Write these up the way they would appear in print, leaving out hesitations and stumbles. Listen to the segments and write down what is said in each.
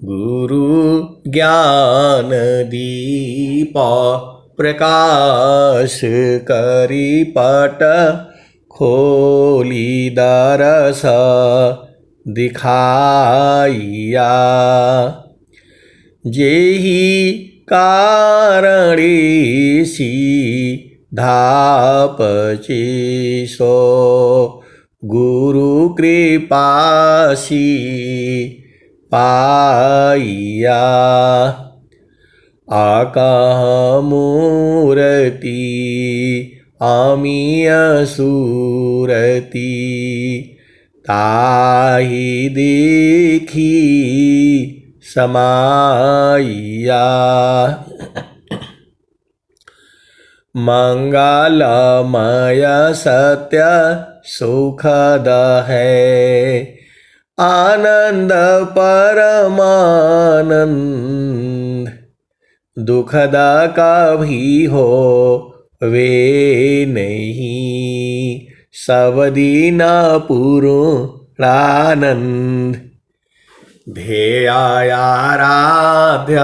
गुरु ज्ञान दीप प्रकाश करी पट खोली दरस दिखाइया। जेहि कारणे धापचे सो गुरु कृपासी पाइया। आकाह मूर्ति आमिय सूरति ताहि देखी समाइया। मंगलमय सत्य सुखद है आनंद परमानंद। दुखद कभी हो वे नहीं सब दिन पूर्णानंद। ध्येयाराध्य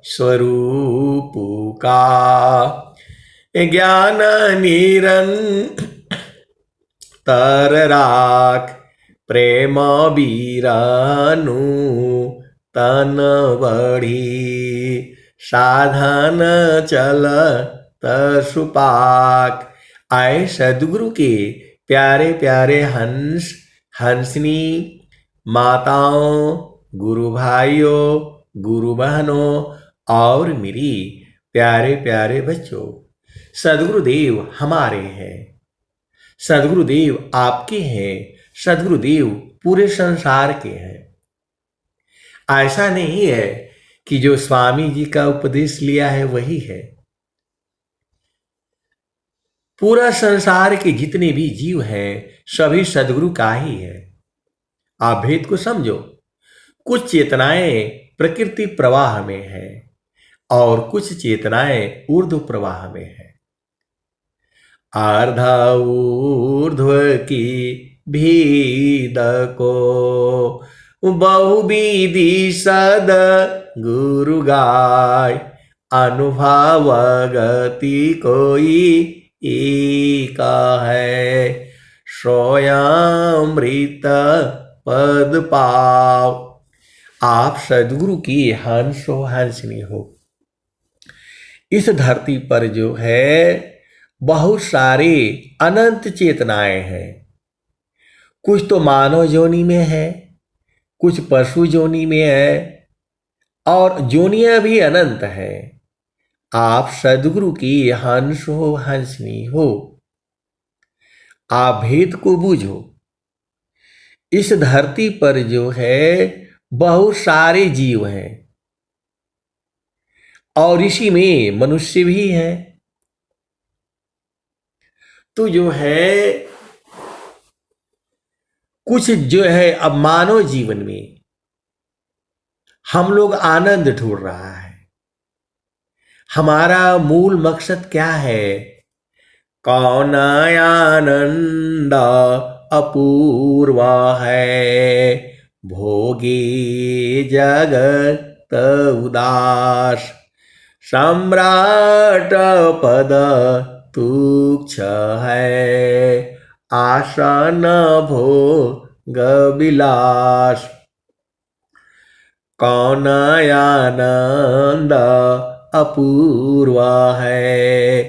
स्वरूप का ज्ञान निरंतर राख प्रेम बीरानु तन बढ़ी साधन चल सुपाक। आए सदगुरु के प्यारे प्यारे हंस हंसनी माताओं, गुरु भाइयों, गुरु बहनों और मेरी प्यारे प्यारे बच्चों, सदगुरुदेव हमारे हैं, सदगुरुदेव आपके हैं, सदगुरुदेव पूरे संसार के हैं। ऐसा नहीं है कि जो स्वामी जी का उपदेश लिया है वही है। पूरा संसार के जितने भी जीव हैं सभी सदगुरु का ही है। आप भेद को समझो। कुछ चेतनाएं प्रकृति प्रवाह में है और कुछ चेतनाएं ऊर्ध्व प्रवाह में है। अर्धा ऊर्ध्व की भेद को बहुविधि सद गुरु गाय। अनुभव गति कोई एक है स्वयंमृत पद पाव। आप सदगुरु की हंसो हंसनी हो। इस धरती पर जो है बहुत सारे अनंत चेतनाएं हैं। कुछ तो मानव योनि में है, कुछ पशु योनि में है और योनियां भी अनंत है। आप सदगुरु की हंस हो हंसनी हो। आप भेद को बूझो। इस धरती पर जो है बहुत सारे जीव हैं और इसी में मनुष्य भी है। तो जो है कुछ जो है अब मानव जीवन में हम लोग आनंद ढूंढ रहा है। हमारा मूल मकसद क्या है? कौन आनंद अपूर्व है भोगी जगत उदास। सम्राट पद तुच्छ है आसन भोग विलास। कौन आनंद अपूर्व है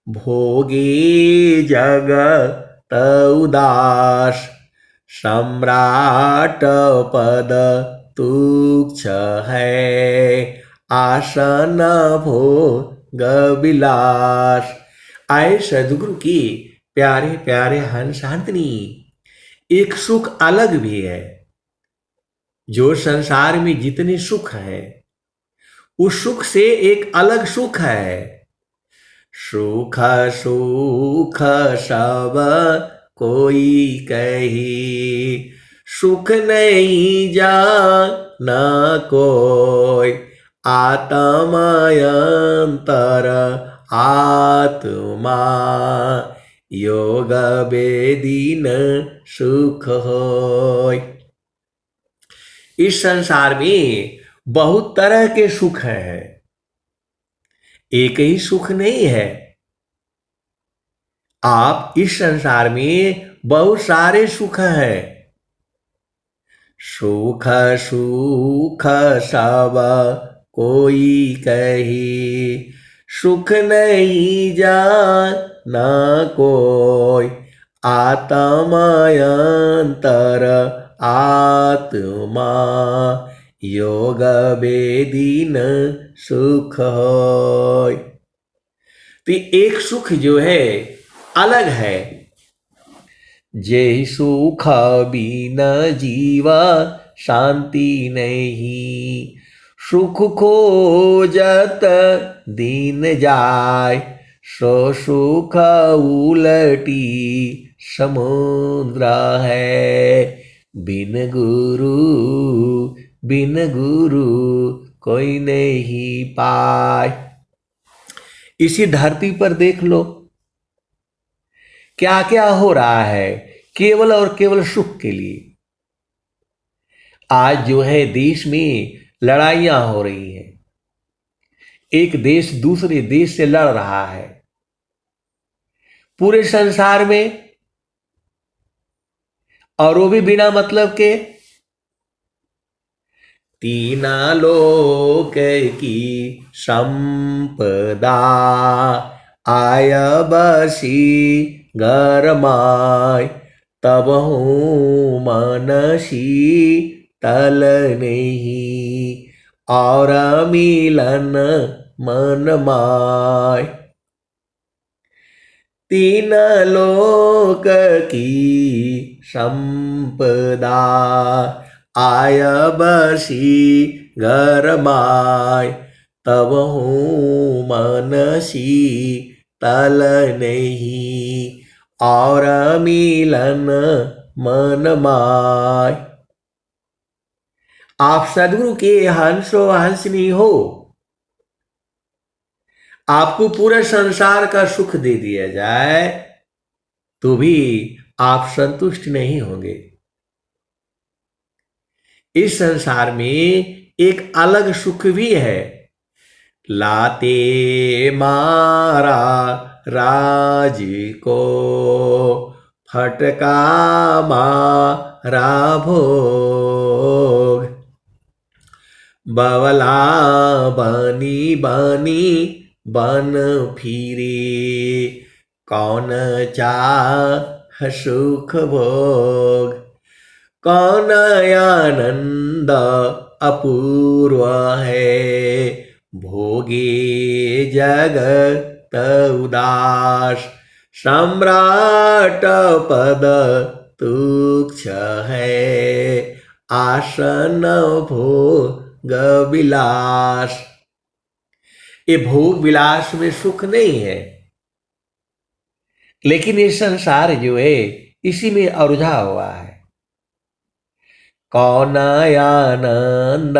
भोगी जगत उदास। सम्राट पद तुच्छ है आसन भोग विलास। आए सदगुरु की प्यारे प्यारे हंस हंसनी। एक सुख अलग भी है। जो संसार में जितने सुख है उस सुख से एक अलग सुख है। सुख सुख सब कोई कही सुख नहीं जाना कोई। आत्मायंतर आत्मा योग वेदीन सुख होय। इस संसार में बहुत तरह के सुख हैं, एक ही सुख नहीं है। आप इस संसार में बहुत सारे सुख हैं। सुख सुख सब कोई कही, सुख नहीं जाना कोई, आत्मायंतर आत्मा योग वेदीन सुख होय। तो एक सुख जो है अलग है। जे सुख बिना जीवा शांति नहीं, सुख खोजत दिन जाय, सो सुख उलटी समुद्र है, बिन गुरु कोई नहीं पाए। इसी धरती पर देख लो क्या क्या हो रहा है, केवल और केवल सुख के लिए। आज जो है देश में लड़ाइयां हो रही हैं, एक देश दूसरे देश से लड़ रहा है, पूरे संसार में, और वो भी बिना मतलब के। तीना लोक की संपदा आय बसी घर माय, तब हूँ मनसी तल नहीं, और मिलन मन माय। तीन लोक की संपदा आय बसी घर माय, तब हूँ मनसी तल नहीं, और मिलन मन माय। आप सदगुरु के हंसो हंसनी हो, आपको पूरे संसार का सुख दे दिया जाए तो भी आप संतुष्ट नहीं होंगे। इस संसार में एक अलग सुख भी है। लाते मारा राज को, फटका मारा भोग, बवला बनी बनी बन फिरे, कौन चाह सुख भोग, कौन आनंद अपूर्व है, भोगे जगत उदास, सम्राट पद तुच्छ है, आसन भोग विलास। ये भोग विलास में सुख नहीं है, लेकिन ये संसार जो है इसी में उलझा हुआ है। कौन आनंद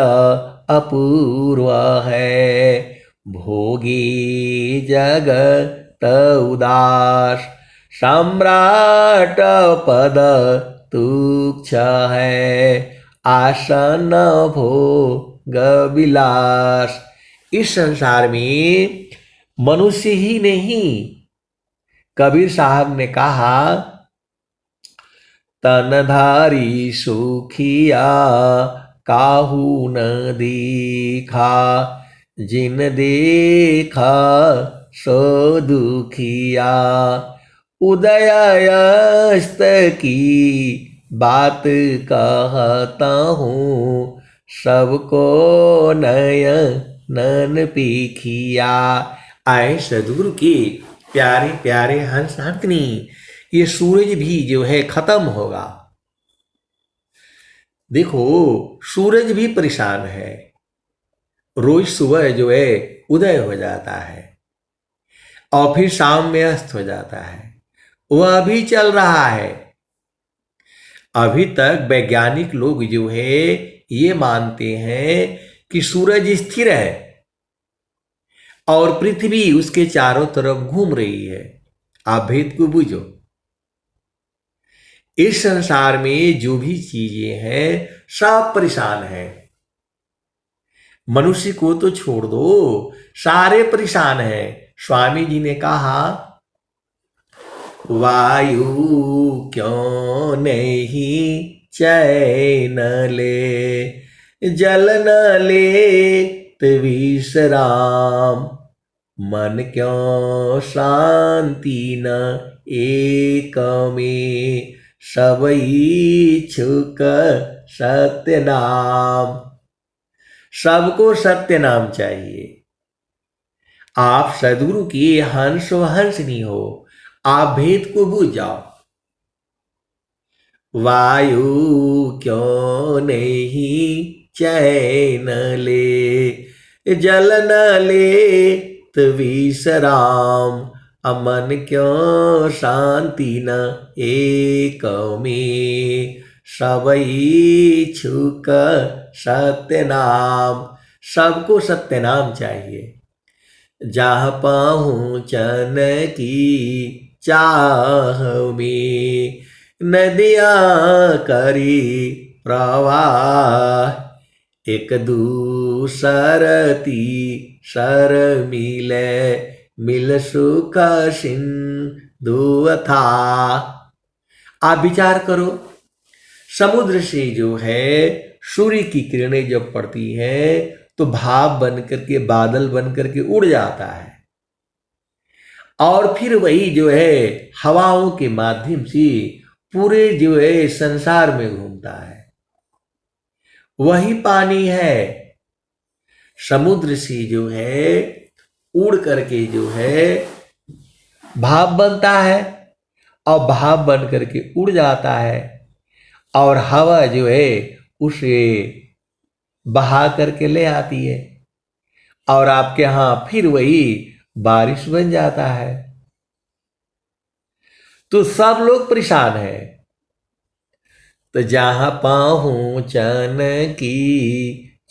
अपूर्व है, भोगी जगत उदास, सम्राट पद तुच्छ है, आसन भोग विलास। इस संसार में मनुष्य ही नहीं, कबीर साहब ने कहा, तनधारी सुखिया काहू न देखा, जिन देखा सो दुखिया, उदय अस्त की बात कहता हूँ, सबको नयन पीखिया। आए सदगुरु के प्यारे प्यारे हंस हंसनी, ये सूरज भी जो है खत्म होगा। देखो सूरज भी परेशान है, रोज सुबह जो है उदय हो जाता है और फिर शाम में अस्त हो जाता है, वह भी चल रहा है। अभी तक वैज्ञानिक लोग जो है ये मानते हैं कि सूरज स्थिर है और पृथ्वी उसके चारों तरफ घूम रही है। आप भेद को बूझो। इस संसार में जो भी चीजें हैं सब परेशान है। मनुष्य को तो छोड़ दो, सारे परेशान हैं। स्वामी जी ने कहा, वायु क्यों नहीं चैन ले, जल न ले तो विश्राम, मन क्यों शांति न एक में, सब इच्छुक सत्य नाम। सबको सत्य नाम चाहिए। आप सदगुरु की हंस व हंसनी हो, आप भेद को बूझ जाओ। वायु क्यों नहीं चैन ले, जल न ले तो विश्राम, अमन क्यों शांति न एक में, सब इच्छुक सत्य नाम। सबको सत्य नाम चाहिए। जहाँ पहुँचन की चाह में, नदियाँ करी प्रवाह, एक दूसरती सर मिले, मिल सुख सिंधु था। आप विचार करो, समुद्र से जो है सूर्य की किरणें जब पड़ती हैं तो भाप बन करके, बादल बन करके उड़ जाता है, और फिर वही जो है हवाओं के माध्यम से पूरे जो है संसार में घूमता है। वही पानी है, समुद्र से जो है उड़ करके जो है भाप बनता है, और भाप बन करके उड़ जाता है, और हवा जो है उसे बहा करके ले आती है, और आपके यहां फिर वही बारिश बन जाता है। तो सब लोग परेशान हैं। तो जहां पहुंचन की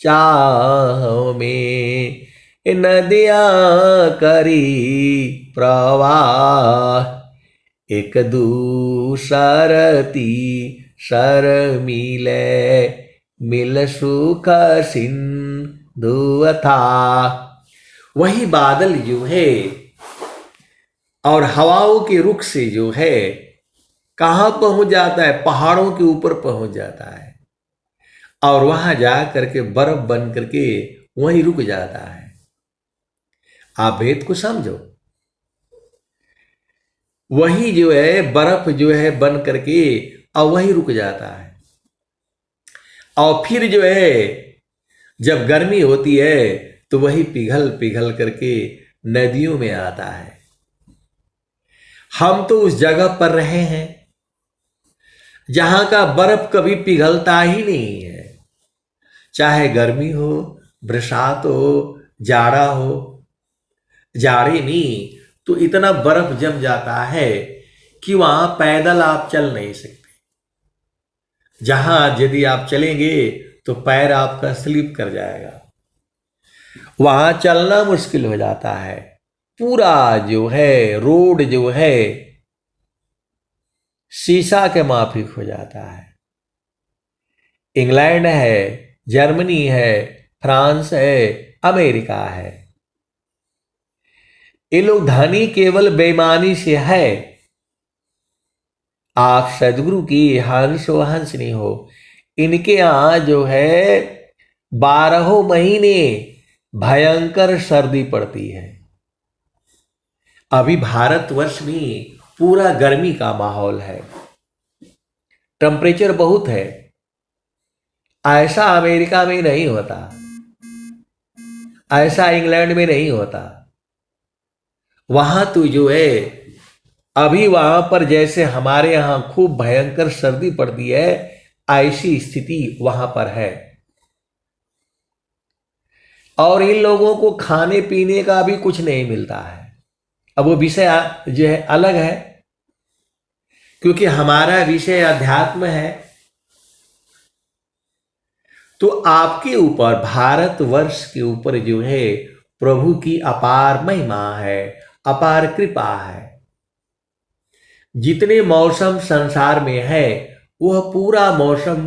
चाह में, नदियां करी प्रवाह, एक दूसरती सर मिले, मिल सुख सिंधु था। वही बादल जो है और हवाओं के रुख से जो है कहाँ पहुंच जाता है, पहाड़ों के ऊपर पहुंच जाता है, और वहां जा करके बर्फ बन करके वहीं रुक जाता है। आप भेद को समझो। वही जो है बर्फ जो है बन करके और वहीं रुक जाता है, और फिर जो है जब गर्मी होती है तो वही पिघल पिघल करके नदियों में आता है। हम तो उस जगह पर रहे हैं जहां का बर्फ कभी पिघलता ही नहीं है, चाहे गर्मी हो, बरसात हो, जाड़ा हो। जाड़े में तो इतना बर्फ जम जाता है कि वहां पैदल आप चल नहीं सकते। जहां यदि आप चलेंगे तो पैर आपका स्लिप कर जाएगा, वहां चलना मुश्किल हो जाता है। पूरा जो है रोड जो है शीशा के माफिक हो जाता है। इंग्लैंड है, जर्मनी है, फ्रांस है, अमेरिका है, ये लोग धनी केवल बेईमानी से है। आप सदगुरु की हंस व हंसनी हो, इनके यहां जो है 12 महीने भयंकर सर्दी पड़ती है। अभी भारतवर्ष में पूरा गर्मी का माहौल है, टेम्परेचर बहुत है। ऐसा अमेरिका में नहीं होता, ऐसा इंग्लैंड में नहीं होता। वहां तो जो है अभी वहां पर जैसे हमारे यहां खूब भयंकर सर्दी पड़ती है, ऐसी स्थिति वहां पर है। और इन लोगों को खाने पीने का भी कुछ नहीं मिलता है। अब वो विषय जो है अलग है, क्योंकि हमारा विषय अध्यात्म है। तो आपके ऊपर, भारतवर्ष के ऊपर जो है प्रभु की अपार महिमा है, अपार कृपा है। जितने मौसम संसार में है वह पूरा मौसम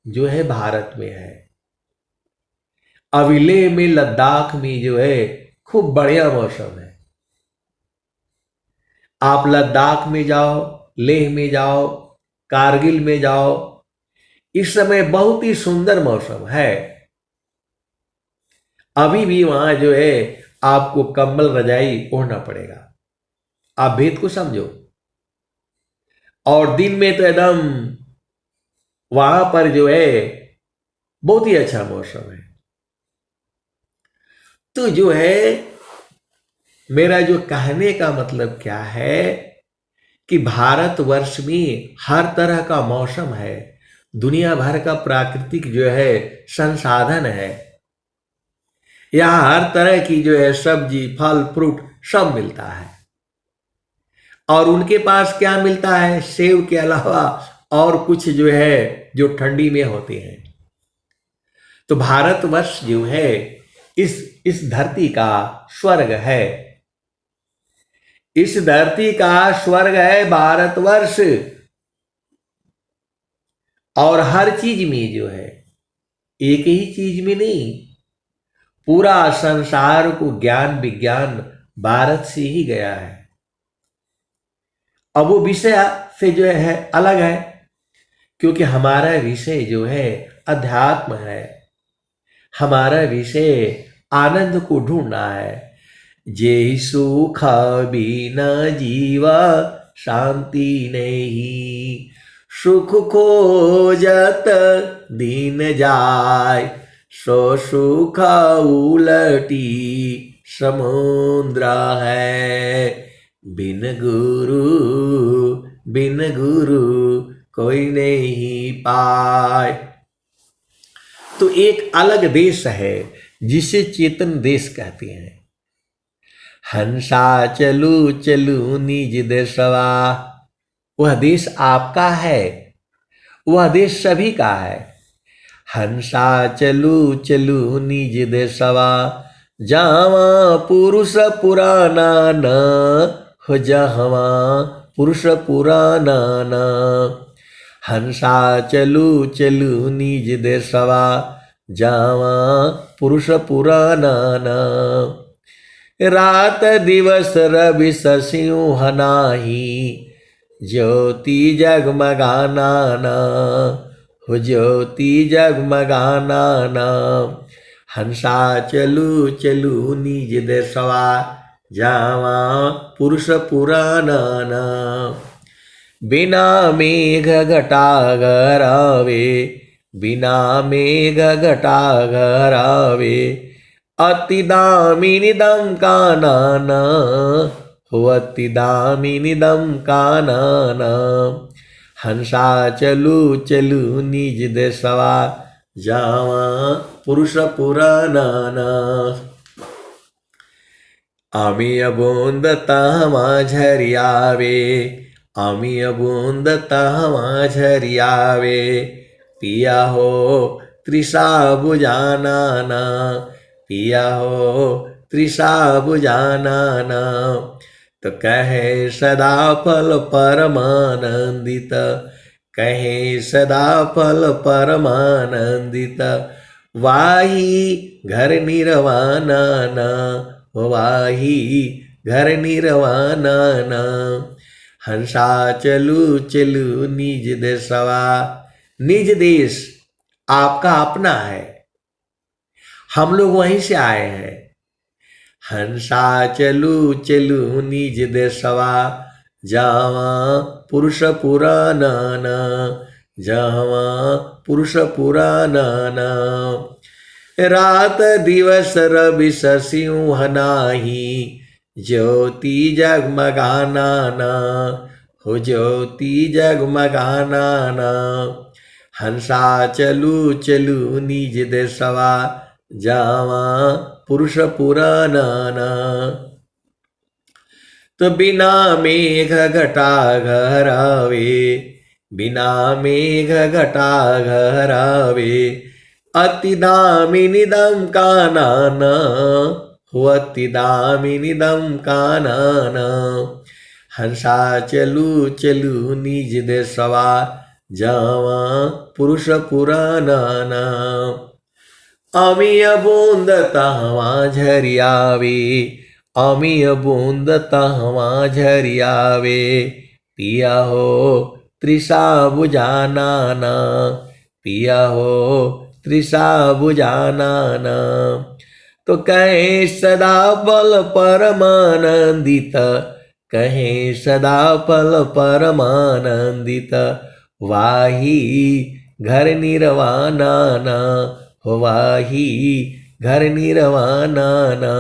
जो है भारत में है। अभी लेह में, लद्दाख में जो है खूब बढ़िया मौसम है। आप लद्दाख में जाओ, लेह में जाओ, कारगिल में जाओ, इस समय बहुत ही सुंदर मौसम है। अभी भी वहां जो है आपको कंबल रजाई ओढ़ना पड़ेगा। आप भेद को समझो। और दिन में तो एकदम वहां पर जो है बहुत ही अच्छा मौसम है। तो जो है मेरा जो कहने का मतलब क्या है कि भारतवर्ष में हर तरह का मौसम है, दुनिया भर का प्राकृतिक जो है संसाधन है। यहाँ हर तरह की जो है सब्जी, फल, फ्रूट सब मिलता है। और उनके पास क्या मिलता है? सेब के अलावा और कुछ जो है जो ठंडी में होते हैं। तो भारतवर्ष जो है इस धरती का स्वर्ग है। इस धरती का स्वर्ग है भारतवर्ष। और हर चीज में जो है, एक ही चीज में नहीं, पूरा संसार को ज्ञान विज्ञान भारत से ही गया है। अब वो विषय से जो है अलग है, क्योंकि हमारा विषय जो है अध्यात्म है। हमारा विषय आनंद को ढूंढना है। जे सुख बिना जीवा शांति नहीं, सुख खोजत दिन जाय, सो सुख उलटी समुद्र है। बिन गुरु कोई नहीं पाए। तो एक अलग देश है जिसे चेतन देश कहते हैं। हंसा चलू चलू निज देशवा, वह देश आपका है, वह देश सभी का है। हंसा चलू चलू निज देशवा, जावा पुरुष पुराना न हो, जहवा पुरुष पुराना न। हंसा चलू चलू निज देशवा, जावा पुरुष पुराना न। रात दिवस रवि शशिउ नाही, ज्योति जगमगाना न हो, ज्योति जगमगाना न। हंसा चलू चलू निज देशवा, जावा पुरुष पुराना न। बिना मेघ घटा घरावे, बिना मेघ घटा घरावे, अति दामिनी दम कानना हो, अति दामिनी दम कानना। हंसा चलू चलू निज देशवा, जावा पुरुष पुराना न। आमी अबोंद तहमा झरियावे, आमी अबोंद तहमा झरियावे, पिया हो तृषा बुझाना ना, पिया हो तृषा बुझाना ना। तो कहे सदा फल परमानंदित, कहे सदा फल परमानंदित, वाही घर निर्वाणा ना, वाही घर निर्वाणा ना। हंसा चलू चलू निज देशवा, निज देश आपका अपना है, हम लोग वहीं से आए हैं। हंसा चलू चलू निज देशवा, जावा पुरुष पुराना न, जावा पुरुष पुराना न। रात दिवस रवि शशिउ नाही, ज्योति जगमगाना न हो, ज्योति जगमगाना न। हंसा चलू चलू निज देशवा, जावा पुरुष पुराना न। तो बिना मेघ घटा घरावे, बिना मेघ घटा घरावे, अति दामिनी दम कानना हो, अति दामिनी दम कानना। हंसा चलू चलू निज देशवा, जावा पुरुष पुराना नाम। अमीय बूंद तहवा झरियावे, अमीय बूंद तहवा झरियावे, पिया हो तृषा बुझाना ना, पिया हो तृषा बुझाना ना। तो कहे सदा पल परमानंदित, कहे सदा पल परमानंदित, वाही घर निर्वाणा ना, हो वाही घर निर्वाणा ना।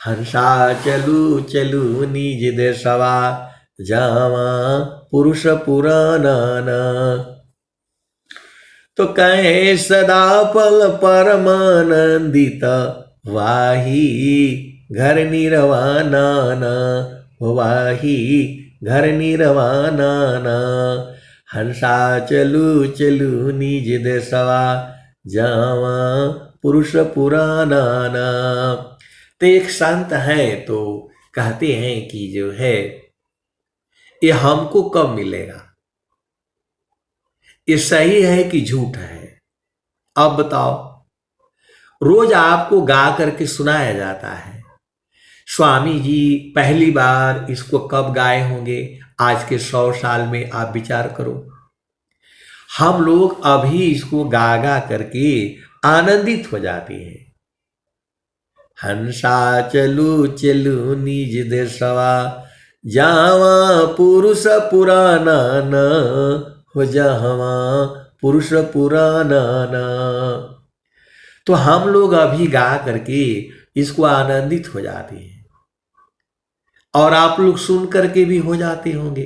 हंसा चलू चलू निज देशवा, जावा पुरुष पुराना ना। तो कहे सदा पल परमानंदित, वाही घर निर्वाणा ना, वाही घर निर्वाणा ना। हंसा चलू चलू निज देशवा, जावा पुरुष पुराना ना। तो एक संत है तो कहते हैं कि जो है ये हमको कब मिलेगा, ये सही है कि झूठ है। अब बताओ, रोज आपको गा करके सुनाया जाता है। स्वामी जी पहली बार इसको कब गाए होंगे, आज के 100 साल में आप विचार करो। हम लोग अभी इसको गा गा करके आनंदित हो जाते हैं। हंसा चलू चलू निज देशवा, जावा पुरुष पुराना न, हो जावा पुरुष पुराना न। तो हम लोग अभी गा करके इसको आनंदित हो जाते हैं, और आप लोग सुन करके भी हो जाते होंगे।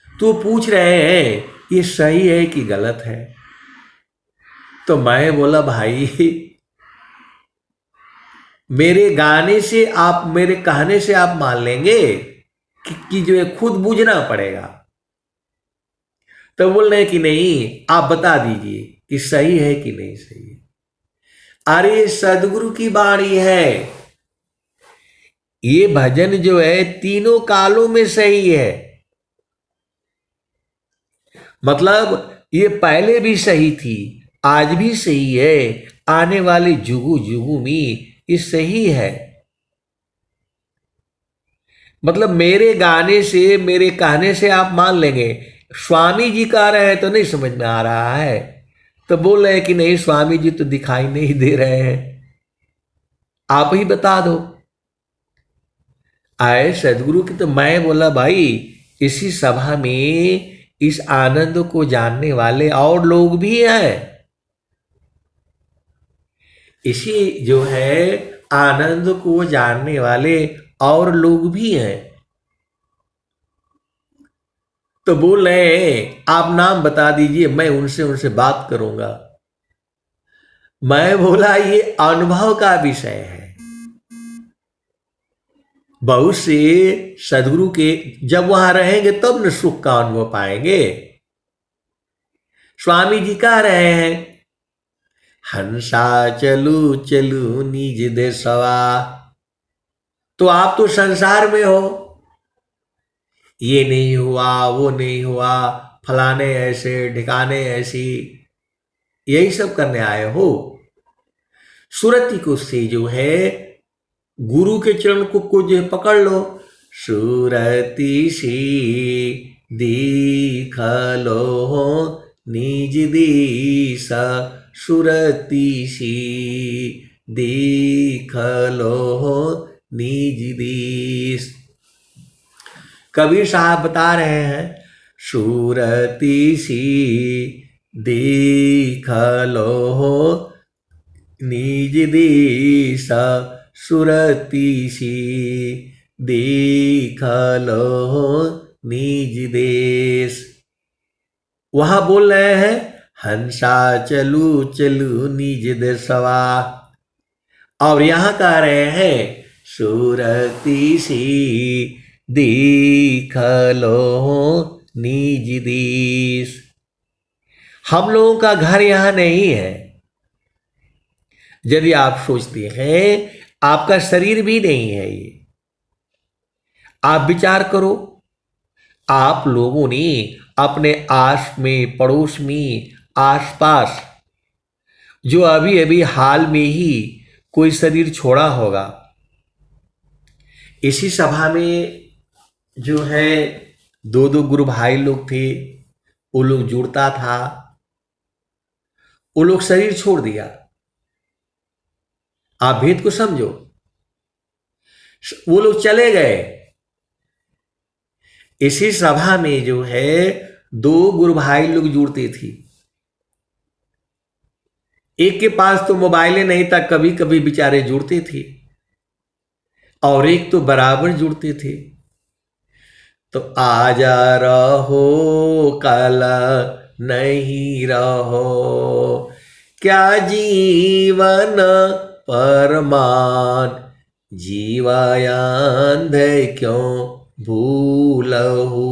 तो पूछ रहे हैं ये सही है कि गलत है। तो मैं बोला भाई, मेरे गाने से आप, मेरे कहने से आप मान लेंगे कि जो है खुद बूझना पड़ेगा। तो बोल रहे कि नहीं, आप बता दीजिए कि सही है कि नहीं सही है। अरे सदगुरु की वाणी है, ये भजन जो है तीनों कालों में सही है। मतलब ये पहले भी सही थी, आज भी सही है, आने वाले जुगु जुगु में ये सही है। मतलब मेरे गाने से, मेरे कहने से आप मान लेंगे। स्वामी जी कह रहे हैं तो नहीं समझ में आ रहा है, तो बोल रहे हैं कि नहीं स्वामी जी तो दिखाई नहीं दे रहे हैं, आप ही बता दो। आए सदगुरु की। तो मैं बोला भाई, इसी सभा में इस आनंद को जानने वाले और लोग भी हैं। इसी जो है आनंद को जानने वाले और लोग भी हैं। तो बोल रहे हैं आप नाम बता दीजिए, मैं उनसे उनसे बात करूंगा। मैं बोला ये अनुभव का विषय है। बहुत से सदगुरु के जब वहां रहेंगे तब न सुख का अनुभव पाएंगे। स्वामी जी कह रहे हैं हंसा चलू चलू निज देशवा। तो आप तो संसार में हो, ये नहीं हुआ वो नहीं हुआ, फलाने ऐसे ठिकाने ऐसी, यही सब करने आए हो। सुरति को से जो है गुरु के चरण को जो पकड़ लो। सुरति सी दीख लो निज दीसा, सुरति सी दीख लो निज दीस। कबीर साहब बता रहे हैं सुरति सी दीख लो निज दीसा, सुरति सी दीख लो निज देश। वहां बोल रहे हैं हंसा चलू चलू निज देशवा, और यहां कह रहे हैं सुरति सी दीख लो निज देश। हम लोगों का घर यहां नहीं है। यदि आप सोचते हैं आपका शरीर भी नहीं है ये, आप विचार करो, आप लोगों ने अपने आस में, पड़ोस में, आसपास जो अभी अभी हाल में ही कोई शरीर छोड़ा होगा, इसी सभा में जो है दो दो गुरु भाई लोग थे, वो लोग जुड़ता था, वो लोग शरीर छोड़ दिया। आप भेद को समझो, वो लोग चले गए। इसी सभा में जो है दो गुरु भाई लोग जुड़ते थे। एक के पास तो मोबाइलें नहीं था, कभी कभी बेचारे जुड़ते थे, और एक तो बराबर जुड़ते थे। तो आजा रहो कल नहीं रहो, क्या जीवन परमान, जीवायांध क्यों भूलहु,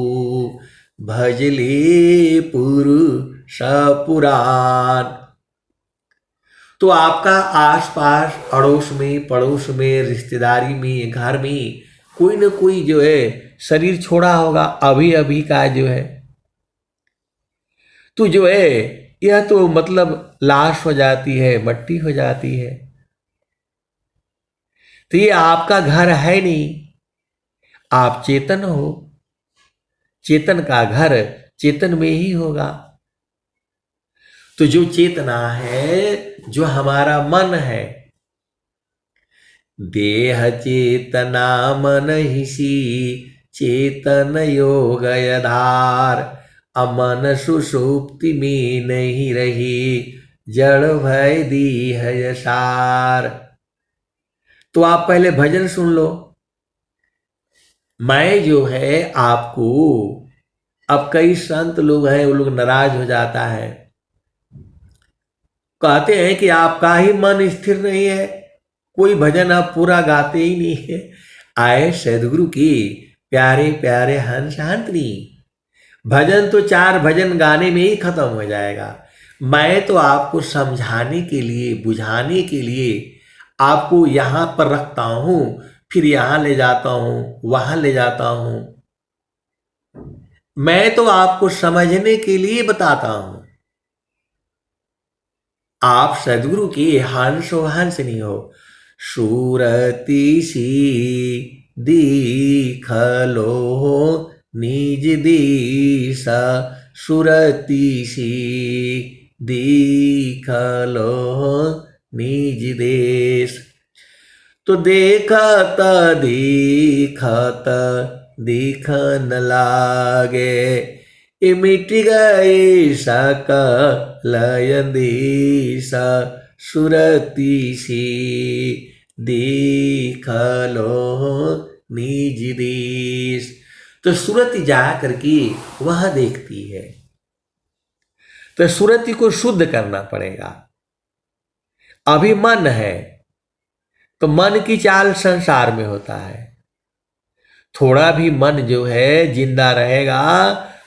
भजले पुरुष पुराण। तो आपका आसपास, अड़ोस में, पड़ोस में, रिश्तेदारी में, घर में कोई न कोई जो है शरीर छोड़ा होगा अभी अभी का जो है। तो जो है यह तो मतलब लाश हो जाती है, मट्टी हो जाती है। तो ये आपका घर है नहीं, आप चेतन हो। चेतन का घर चेतन में ही होगा। तो जो चेतना है, जो हमारा मन है, देह चेतना मन हिसी चेतन योग आधार, अमन सुषुप्ति में नहीं रही, जड़ भय दीह यसार। तो आप पहले भजन सुन लो। मैं जो है आपको, अब कई संत लोग हैं, वो लोग नाराज हो जाता है, कहते हैं कि आपका ही मन स्थिर नहीं है, कोई भजन आप पूरा गाते ही नहीं है। आए सदगुरु की प्यारे प्यारे हंस हंतनी, भजन तो 4 भजन गाने में ही खत्म हो जाएगा। मैं तो आपको समझाने के लिए, बुझाने के लिए आपको यहाँ पर रखता हूँ, फिर यहाँ ले जाता हूँ, वहाँ ले जाता हूँ। मैं तो आपको समझने के लिए बताता हूँ। आप सदगुरु की हंसो हंसनी हो। सूरती सी दीखलो निज दिशा, सुरती सी दीखलो निज देश। तो देखत दिखत दिखन लागे, ये मिट गई सकल अंदेश, सुरती सी दिखलो निज देश। तो सुरति जा करके वह देखती है। तो सुरति को शुद्ध करना पड़ेगा। अभी मन है तो मन की चाल संसार में होता है। थोड़ा भी मन जो है जिंदा रहेगा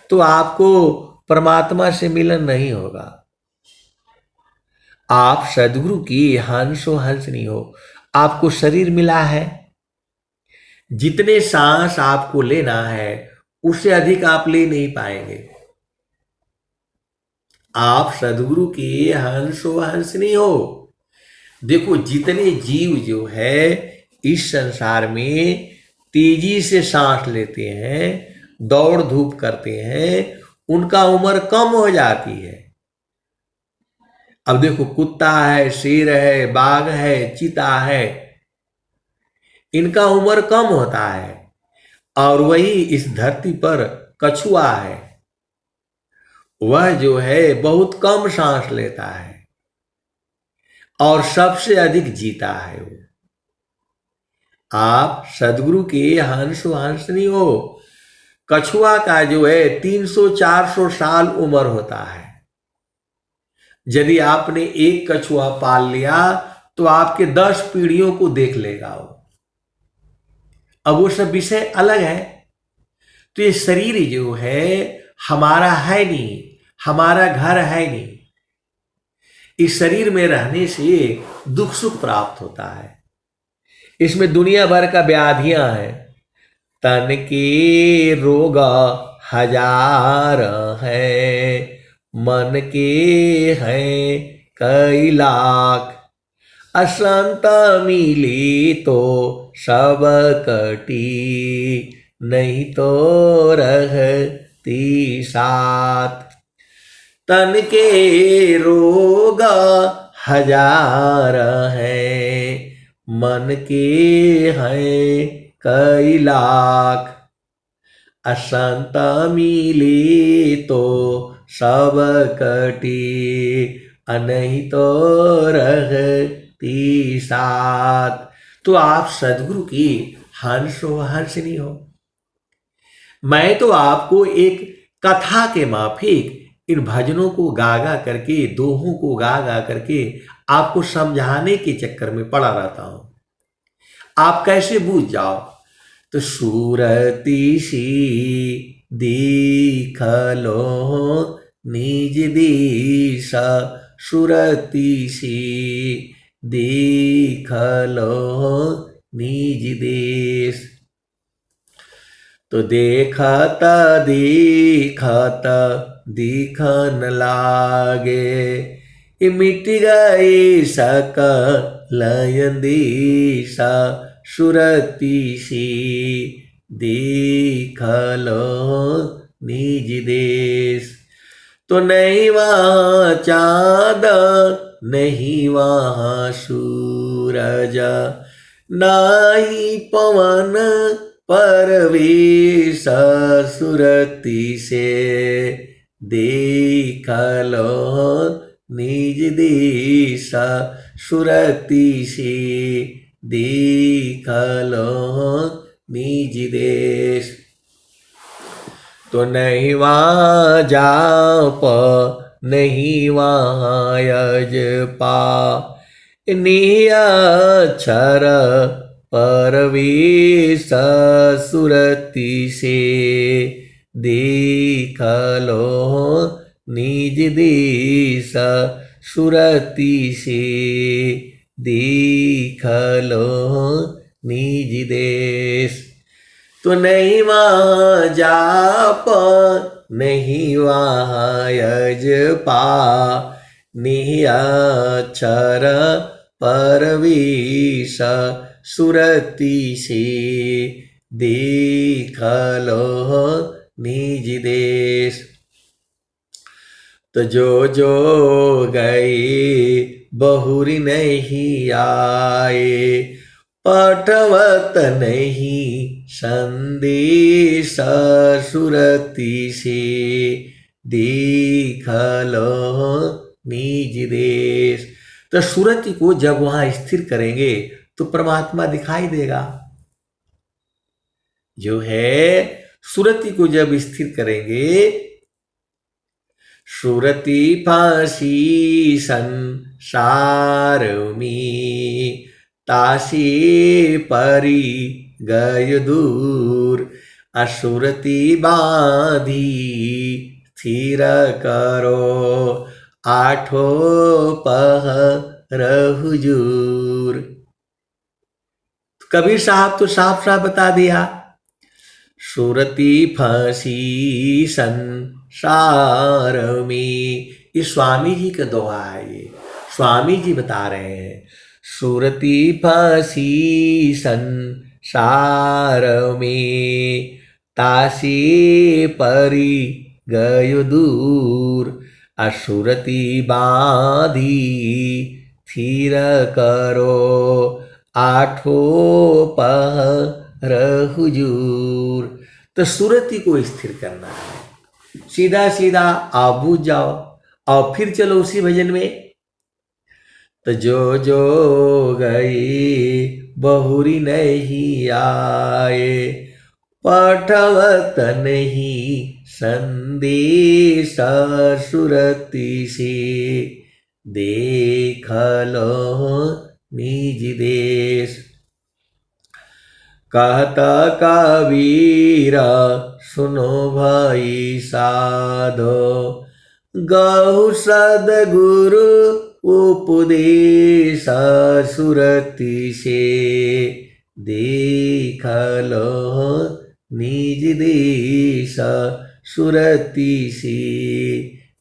तो आपको परमात्मा से मिलन नहीं होगा। आप सदगुरु की हंसो हंसनी हो। आपको शरीर मिला है, जितने सांस आपको लेना है उससे अधिक आप ले नहीं पाएंगे। आप सदगुरु की हंसो हंसनी हो। देखो, जितने जीव जो है इस संसार में तेजी से सांस लेते हैं, दौड़ धूप करते हैं, उनका उम्र कम हो जाती है। अब देखो, कुत्ता है, शेर है, बाघ है, चीता है, इनका उम्र कम होता है। और वही इस धरती पर कछुआ है, वह जो है बहुत कम सांस लेता है और सबसे अधिक जीता है वो। आप सदगुरु के हंसो हंसनी हो। कछुआ का जो है 300-400 साल उम्र होता है। यदि आपने एक कछुआ पाल लिया तो आपके 10 पीढ़ियों को देख लेगा वो। अब वो सब विषय अलग है। तो ये शरीर जो है हमारा है नहीं, हमारा घर है नहीं। इस शरीर में रहने से दुख सुख प्राप्त होता है। इसमें दुनिया भर का व्याधियां हैं। तन के रोग हजार हैं, मन के हैं कई लाख। असंत मिली तो सब कटी, नहीं तो रहती साथ। तन के रोग हजार हैं, मन के हैं कई लाख। असंत मिली तो सब कटी, नहीं तो रहती साथ। तो आप सदगुरु की हंस हो हंसनी हो। मैं तो आपको एक कथा के माफिक इन भजनों को गा गा करके, दोहों को गा गा करके आपको समझाने के चक्कर में पड़ा रहता हूं। आप कैसे बूझ जाओ। तो सूरती सी दीखलो निज दिशा, सुरती सी दीखलो निज देश। तो देखता देखता दिखन लागे, मिट गए सकल अंदेशा, सुरती सी देखलो निज देश। तो नहीं वहाँ चाँद नहीं वहाँ सूरज, नाही पवन परवेश, सुरती से देख लो निज देश, सुरती से देख लो निज देश। तो नहीं वहाँ जाप नहीं वहाँ यजपा, नियक्षर परवेश, सुरती से देख लो निज देश, सुरती से देख लो निज देश। तो नहीं वहाँ जाप नहीं वहाँ यजपा, नियक्षर परवेश, सुरती से देख लो निज देश। तो जो गए बहुरी नहीं आए, पठवत नहीं संदेश, सुरती से देख लो निज देश। तो सुरति को जब वहां स्थिर करेंगे तो परमात्मा दिखाई देगा। जो है सुरति को जब स्थिर करेंगे, सुरति फांसी संसार में, तासी परी गय दूर, असुरति बांधी स्थिर करो, आठो पहर हुजूर। कबीर साहब तो साफ साफ बता दिया, सुरति फंसी संसार में। ये स्वामी जी का दोहा है, ये स्वामी जी बता रहे हैं। सुरति फंसी संसार में, तासी परी गयो दूर, असुरति बांधी स्थिर करो, आठो पहर हुजूर। तो सुरति को स्थिर करना है। सीधा सीधा आप बूझ जाओ और फिर चलो उसी भजन में। तो जो गई बहुरी नहीं आए, पठवत नहीं संदेश, सुरति से देख लो निज देश। कहता कबीर सुनो भाई साधो, गहु सदगुरु उपदेश, सुरति से देख लो निज देश, सुरती सी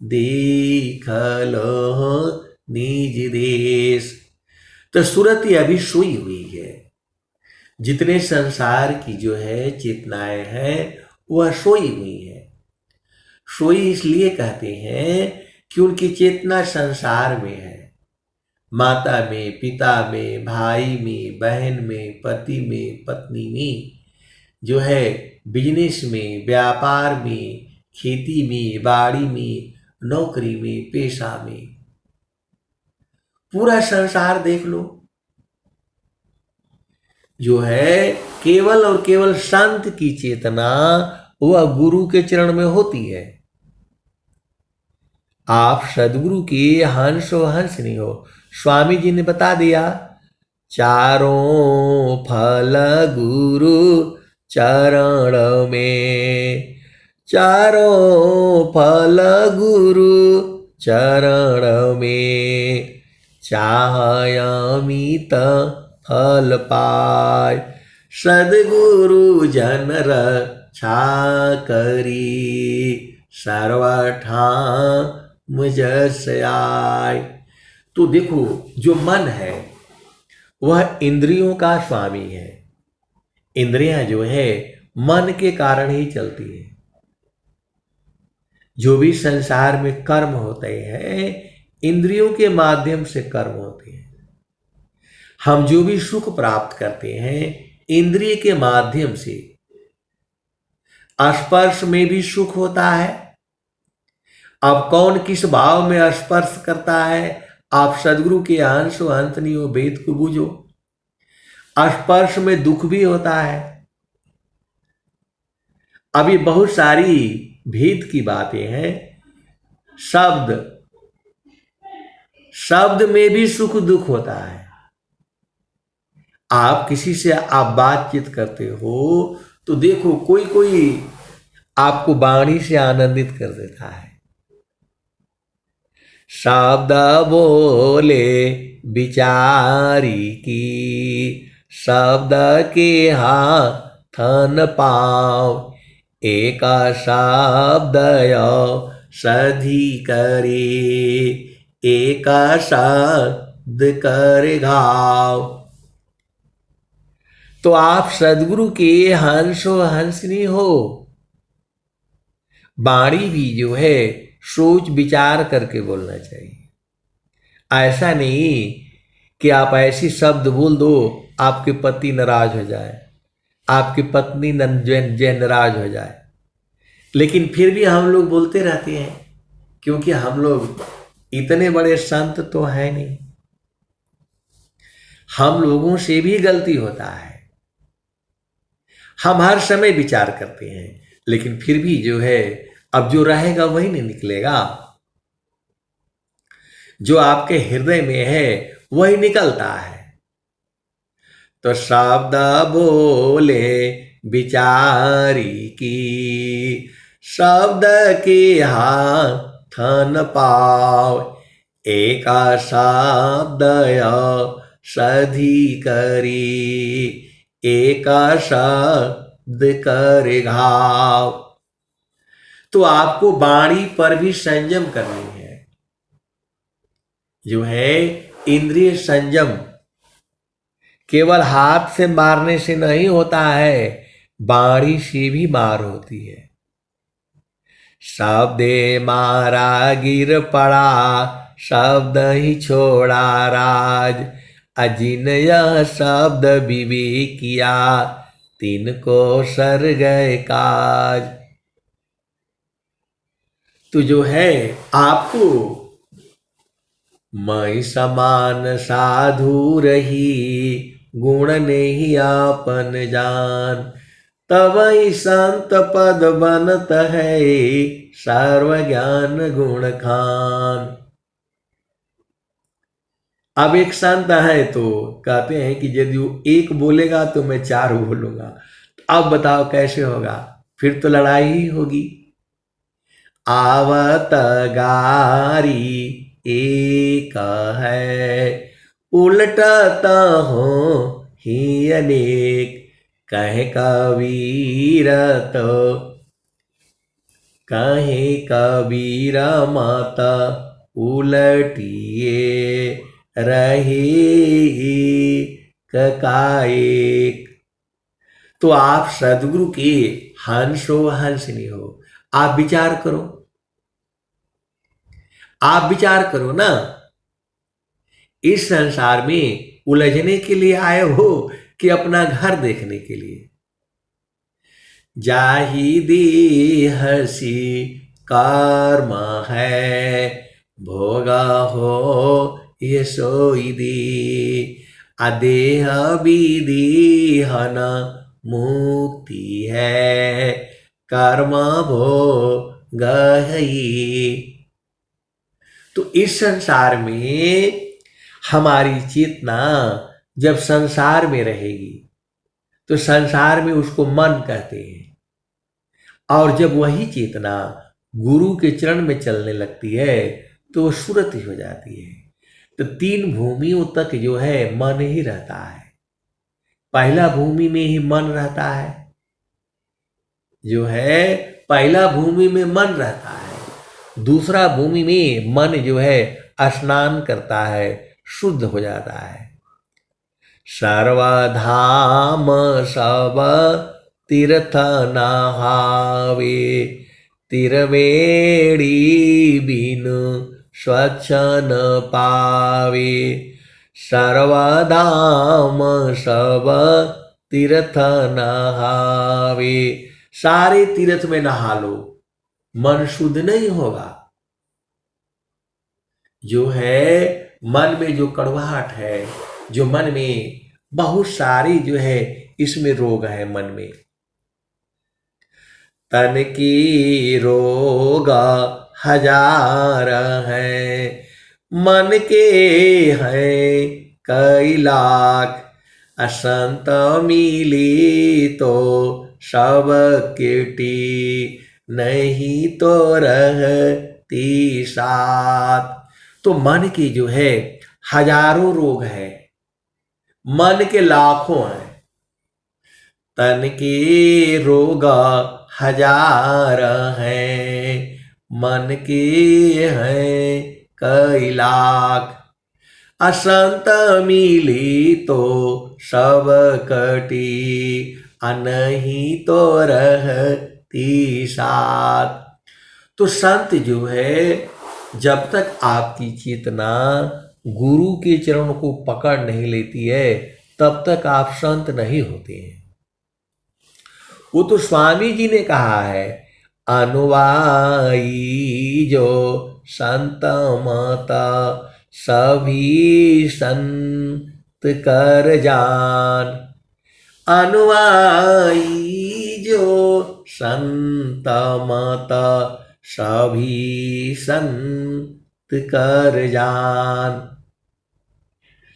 देख लो निज देश। तो सुरती अभी सोई हुई है। जितने संसार की जो है चेतनाएं हैं वह सोई हुई है। सोई इसलिए कहते हैं कि उनकी चेतना संसार में है, माता में, पिता में, भाई में, बहन में, पति में, पत्नी में, जो है बिजनेस में, व्यापार में, खेती में, बाड़ी में, नौकरी में, पेशा में। पूरा संसार देख लो, जो है केवल और केवल संत की चेतना वह गुरु के चरण में होती है। आप सदगुरु की हंस हो हंसनी हो। स्वामी जी ने बता दिया, चारों फल गुरु चरण में, चारों फल गुरु चरण में, चाहे अमित फल पाय, सदगुरु जन रक्षा करी, सर्वठा मुझ से आय। तो देखो, जो मन है वह इंद्रियों का स्वामी है। इंद्रियां जो है मन के कारण ही चलती है। जो भी संसार में कर्म होते हैं इंद्रियों के माध्यम से कर्म होते हैं। हम जो भी सुख प्राप्त करते हैं इंद्रिय के माध्यम से। स्पर्श में भी सुख होता है। अब कौन किस भाव में स्पर्श करता है, आप सदगुरु के अंश अंत नहीं हो, वेद को बूझो। स्पर्श में दुख भी होता है। अभी बहुत सारी भेद की बातें हैं। शब्द, शब्द में भी सुख दुख होता है। आप किसी से आप बातचीत करते हो तो देखो, कोई कोई आपको वाणी से आनंदित कर देता है। शब्द बोले विचारी की, शब्द के हाथन पाओ, एक शब्द सधी करे, एक शब्द कर घाव। तो आप सदगुरु के हंस हो हंसनी हो। वाणी भी जो है सोच विचार करके बोलना चाहिए। ऐसा नहीं कि आप ऐसी शब्द बोल दो आपके पति नाराज हो जाए, आपकी पत्नी नाराज हो जाए, लेकिन फिर भी हम लोग बोलते रहते हैं, क्योंकि हम लोग इतने बड़े संत तो हैं नहीं। हम लोगों से भी गलती होता है। हम हर समय विचार करते हैं, लेकिन फिर भी जो है अब जो रहेगा वही नहीं निकलेगा। जो आपके हृदय में है वही निकलता है। तो शब्द बोले विचारी की, शब्द के हाथन पाओ, एक शब्द सधी करी, एक शब्द कर घाव। तो आपको वाणी पर भी संयम करनी है। जो है इंद्रिय संयम केवल हाथ से मारने से नहीं होता है, वाणी से भी मार होती है। शब्दे मारा गिर पड़ा, शब्द ही छोड़ा राज, अजिन यह शब्द विवेक किया, तिनको सर गए काज। तो जो है आपको मैं समान साधु रही, गुण नहीं आपन जान, तब ही संत पद बनत है, सर्व ज्ञान गुण खान। अब एक संत है तो कहते हैं कि यदि वो एक बोलेगा तो मैं चार बोलूंगा। अब बताओ कैसे होगा, फिर तो लड़ाई ही होगी। आवत गारी एक है, उलटता हो ही अनेक, कह कबीर तो कहे कबीर मत उलटिए रहे ककाएक। तो आप सदगुरु के हंस हो, हंसनी हो। आप विचार करो, आप विचार करो ना, इस संसार में उलझने के लिए आए हो कि अपना घर देखने के लिए। जाहि दी हसी कर्म है, भोगा हो ये सोई दी। अदेह विधि हन मुक्ति है, कर्म भोग ही। तो इस संसार में हमारी चेतना जब संसार में रहेगी तो संसार में उसको मन कहते हैं, और जब वही चेतना गुरु के चरण में चलने लगती है तो वो सुरति हो जाती है। तो तीन भूमियों तक जो है मन ही रहता है। पहला भूमि में ही मन रहता है, जो है पहला भूमि में मन रहता है। दूसरा भूमि में मन जो है स्नान करता है, शुद्ध हो जाता है। सर्वधाम सब तीर्थ नहावे, तिरवेड़ी बिनु स्वच्छ न पावे। सर्वधाम सब तीर्थ नहावे, सारे तीर्थ में नहा लो, मन शुद्ध नहीं होगा। जो है मन में जो कड़वाहट है, जो मन में बहुत सारी जो है इसमें रोग है मन में। तन की रोग हजार है, मन के हैं कई लाख। असंत मिली तो सब केटी, नहीं तो रहती साथ। तो मन की जो है हजारों रोग है, मन के लाखों हैं। तन के रोग हजार हैं, मन के हैं कई लाख। असंत मिली तो सब कटी, नहीं तो रहती साथ। तो संत जो है, जब तक आपकी चेतना गुरु के चरणों को पकड़ नहीं लेती है तब तक आप संत नहीं होते हैं। वो तो स्वामी जी ने कहा है, अनुयायी जो संत मत सभी संत कर जान। अनुयायी जो संत मत सभी संत कर जान।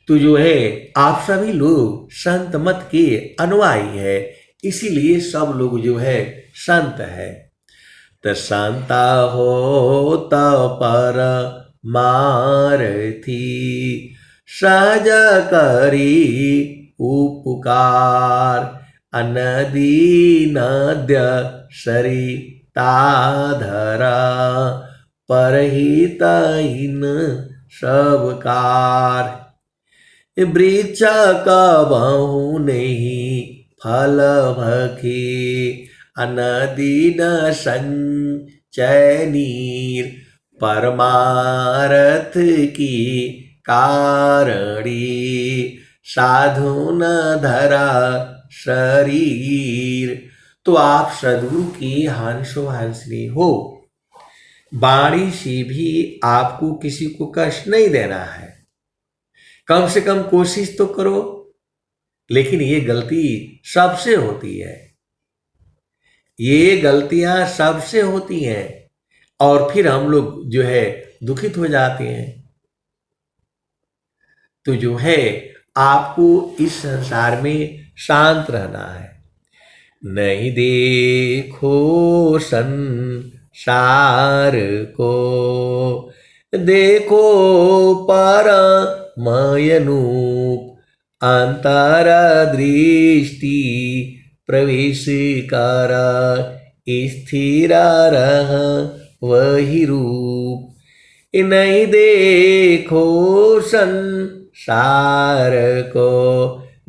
तो जो है आप सभी लोग संत मत के अनुयायी है, इसीलिए सब लोग जो है संत है। तो संता हो तो पर मारथी, सहज करी उपकार। अनदी नद्य सरिता धरा, परहित इन सब कार। वृक्ष कबहु नहीं फल भखे, अनदी न संचय नीर। परमारथ की कारणी, साधु न धरा शरीर। तो आप सदगुरु की हंसो हंसनी हो। वाणी से भी आपको किसी को कष्ट नहीं देना है, कम से कम कोशिश तो करो। लेकिन ये गलती सबसे होती है, ये गलतियां सबसे होती हैं, और फिर हम लोग जो है दुखित हो जाते हैं। तो जो है आपको इस संसार में शांत रहना है। नहीं देखो संसार को, देखो परमयनूप। अंतर दृष्टि प्रवेश कर, स्थिरा रह वही रूप। नहीं देखो संसार को,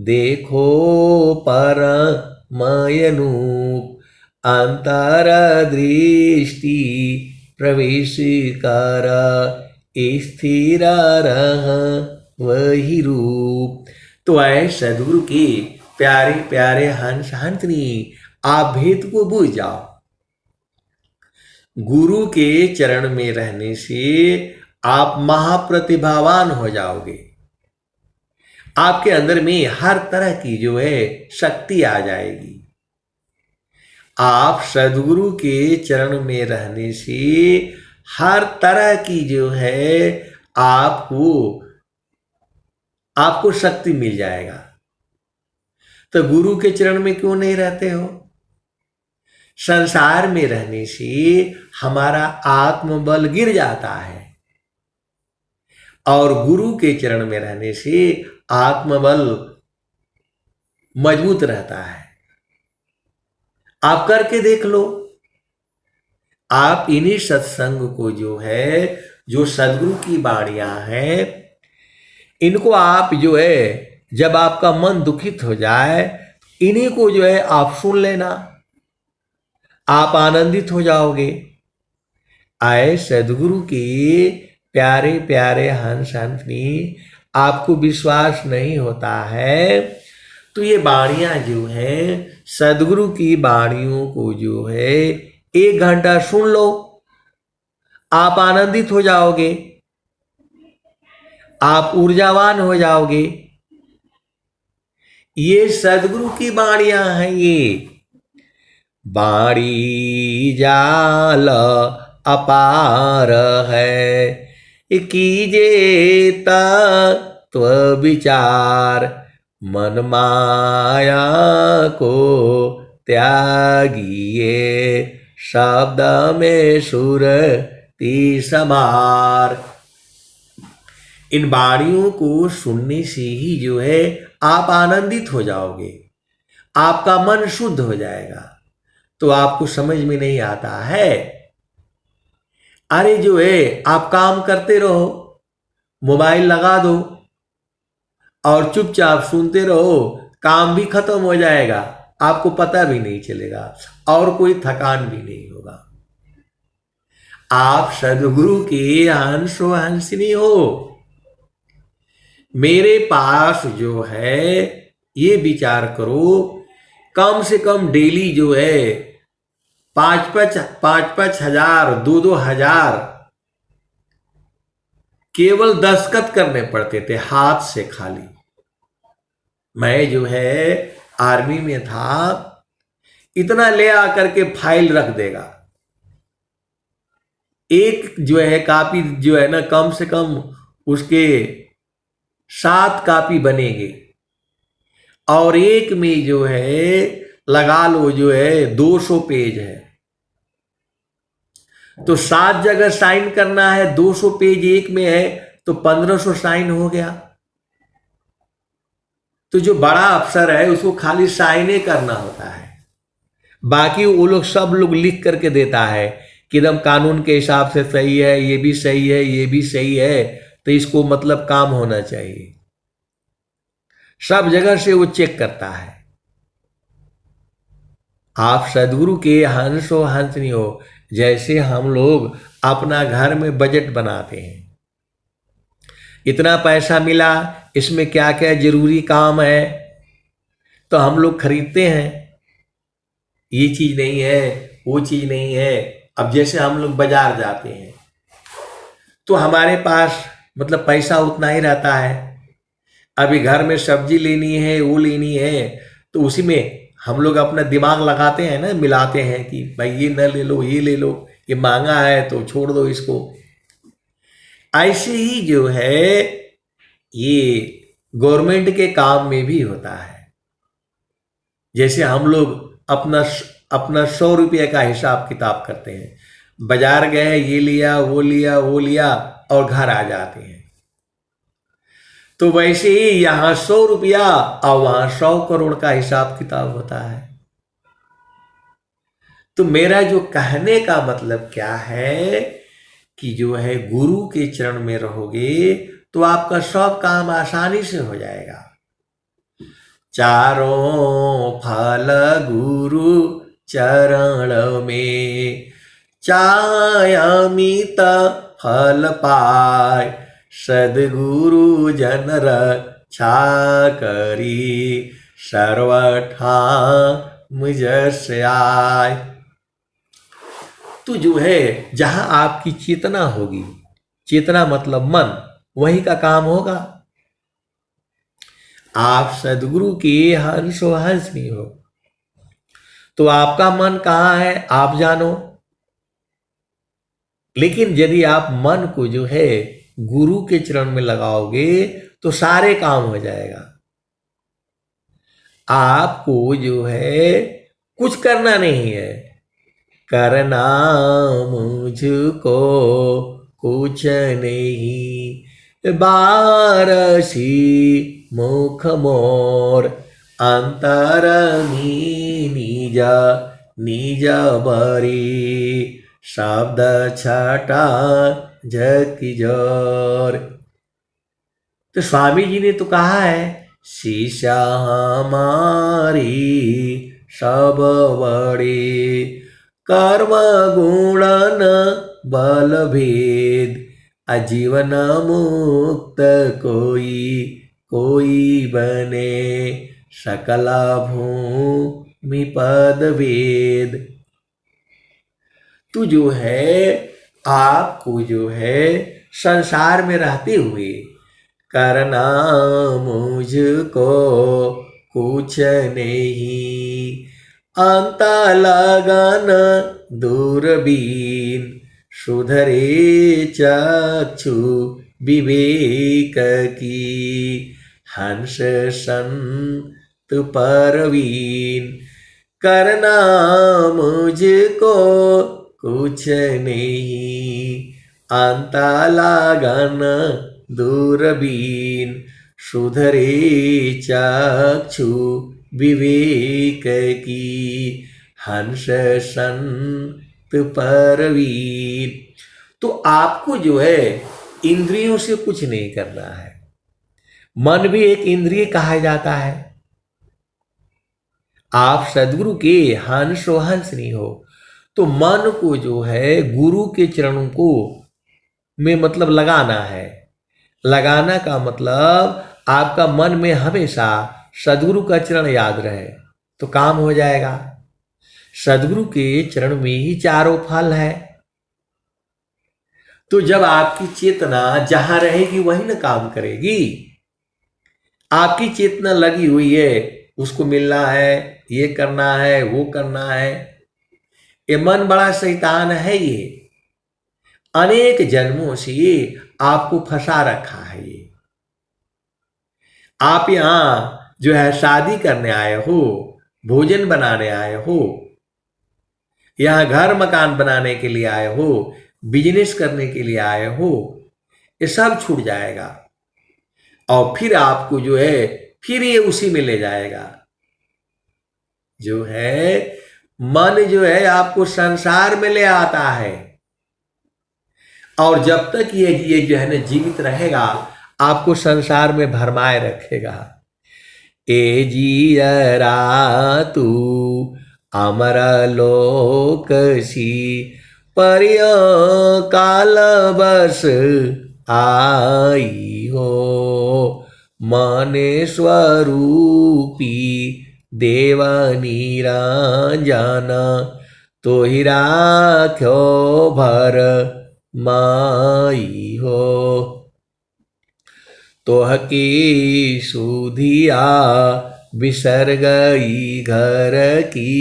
देखो परमयनूप। अंतर दृष्टि प्रवेश कर, स्थिर रह वही रूप। तो आए सदगुरु के प्यारे प्यारे हंस हंसनी, आप भेद को बूझ जाओ। गुरु के चरण में रहने से आप महाप्रतिभावान हो जाओगे। आपके अंदर में हर तरह की जो है शक्ति आ जाएगी। आप सदगुरु के चरण में रहने से हर तरह की जो है आपको शक्ति मिल जाएगा। तो गुरु के चरण में क्यों नहीं रहते हो? संसार में रहने से हमारा आत्मबल गिर जाता है और गुरु के चरण में रहने से आत्मबल मजबूत रहता है। आप करके देख लो। आप इन्हीं सत्संग को जो है, जो सदगुरु की वाणियां हैं, इनको आप जो है जब आपका मन दुखित हो जाए, इन्हीं को जो है आप सुन लेना, आप आनंदित हो जाओगे। आए सदगुरु के प्यारे प्यारे हंस हंसनी, आपको विश्वास नहीं होता है तो ये वाणियां जो है सदगुरु की वाणियों को जो है 1 घंटा सुन लो, आप आनंदित हो जाओगे, आप ऊर्जावान हो जाओगे। ये सदगुरु की वाणियां हैं। ये वाणी जाल अपार है, कीजे तत्व विचार, मन माया को त्यागिए, शब्द में सुरति समार। इन वाणियों को सुनने से ही जो है आप आनंदित हो जाओगे, आपका मन शुद्ध हो जाएगा। तो आपको समझ में नहीं आता है, अरे जो है आप काम करते रहो, मोबाइल लगा दो और चुपचाप सुनते रहो, काम भी खत्म हो जाएगा, आपको पता भी नहीं चलेगा और कोई थकान भी नहीं होगा। आप सदगुरु के हंसो हंसनी हो। मेरे पास जो है ये विचार करो, कम से कम डेली जो है 5-5 हजार 2-2 हजार केवल दस्तखत करने पड़ते थे हाथ से खाली। मैं जो है आर्मी में था, इतना ले आकर के फाइल रख देगा। एक जो है कापी जो है ना, कम से कम उसके 7 कापी बनेंगे और एक में जो है लगा लो जो है 200 पेज है, तो 7 जगह साइन करना है, 200 पेज एक में है तो 1500 साइन हो गया। तो जो बड़ा अफसर है उसको खाली साइन ही करना होता है, बाकी वो लोग सब लोग लिख करके देता है कि एकदम कानून के हिसाब से सही है, ये भी सही है, ये भी सही है, तो इसको मतलब काम होना चाहिए। सब जगह से वो चेक करता है। आप सदगुरु के हंसो हंसनी हो। जैसे हम लोग अपना घर में बजट बनाते हैं, इतना पैसा मिला, इसमें क्या क्या जरूरी काम है, तो हम लोग खरीदते हैं, ये चीज नहीं है, वो चीज नहीं है। अब जैसे हम लोग बाजार जाते हैं तो हमारे पास मतलब पैसा उतना ही रहता है। अभी घर में सब्जी लेनी है, वो लेनी है, तो उसी में हम लोग अपना दिमाग लगाते हैं ना, मिलाते हैं कि भाई ये न ले लो, ये ले लो, ये महंगा है तो छोड़ दो इसको। ऐसे ही जो है ये गवर्नमेंट के काम में भी होता है। जैसे हम लोग अपना 100 रुपये का हिसाब किताब करते हैं, बाजार गए, ये लिया वो लिया वो लिया और घर आ जाते हैं। तो वैसे ही यहां 100 रुपया और वहां 100 करोड़ का हिसाब किताब होता है। तो मेरा जो कहने का मतलब क्या है कि जो है गुरु के चरण में रहोगे तो आपका सब काम आसानी से हो जाएगा। चारों फल गुरु चरण में, चाय अमित फल पाय, सद्गुरु जन रक्षा करी, सर्वठाम जस आय। तो जो है जहां आपकी चेतना होगी, चेतना मतलब मन, वही का काम होगा। आप सद्गुरु के हंसो हंसनी हो तो आपका मन कहाँ है आप जानो। लेकिन यदि आप मन को जो है गुरु के चरण में लगाओगे तो सारे काम हो जाएगा। आपको जो है कुछ करना नहीं है, करना मुझको कुछ नहीं, बारसी मुख मोर, अंतरमी निज निज बरी, शब्द छटा झकी जोर। तो स्वामी जी ने तो कहा है, शीशा हमारी सब बड़ी, कर्म गुणन बल भेद, आजीवन मुक्त कोई कोई बने, सकला भूमि पद वेद। तो जो है आपको जो है संसार में रहते हुए करना मुझको कुछ नहीं, अंत लगन दूरबीन, सुधरे चक्षु विवेक की, हंस संत परवीन, करना मुझको कुछ नहीं, अंत लगन दूरबीन, सुधरे चक्षु विवेक की, हंस संत परवीन। तो आपको जो है इंद्रियों से कुछ नहीं करना है। मन भी एक इंद्रिय कहा जाता है। आप सद्गुरु के हंसो हंसनी हो तो मन को जो है गुरु के चरणों को में मतलब लगाना है। लगाना का मतलब आपका मन में हमेशा सद्गुरु का चरण याद रहे तो काम हो जाएगा। सद्गुरु के चरण में ही चारों फल है। तो जब आपकी चेतना जहां रहेगी वही ना काम करेगी। आपकी चेतना लगी हुई है, उसको मिलना है, ये करना है, वो करना है। ये मन बड़ा शैतान है। ये अनेक जन्मों से ये आपको फंसा रखा है। ये आप यहां जो है शादी करने आए हो, भोजन बनाने आए हो, यहां घर मकान बनाने के लिए आए हो, बिजनेस करने के लिए आए हो, ये सब छूट जाएगा और फिर आपको जो है फिर ये उसी में ले जाएगा। जो है मन जो है आपको संसार में ले आता है और जब तक ये जो है ना जीवित रहेगा आपको संसार में भरमाए रखेगा। ए जियरा तू अमर लोक सी, परिय काल बस आई हो, मने स्वरूपी देवनी रांजना, तो ही राख्यो भर माई हो। तोह की सुधिया बिसर गई घर की,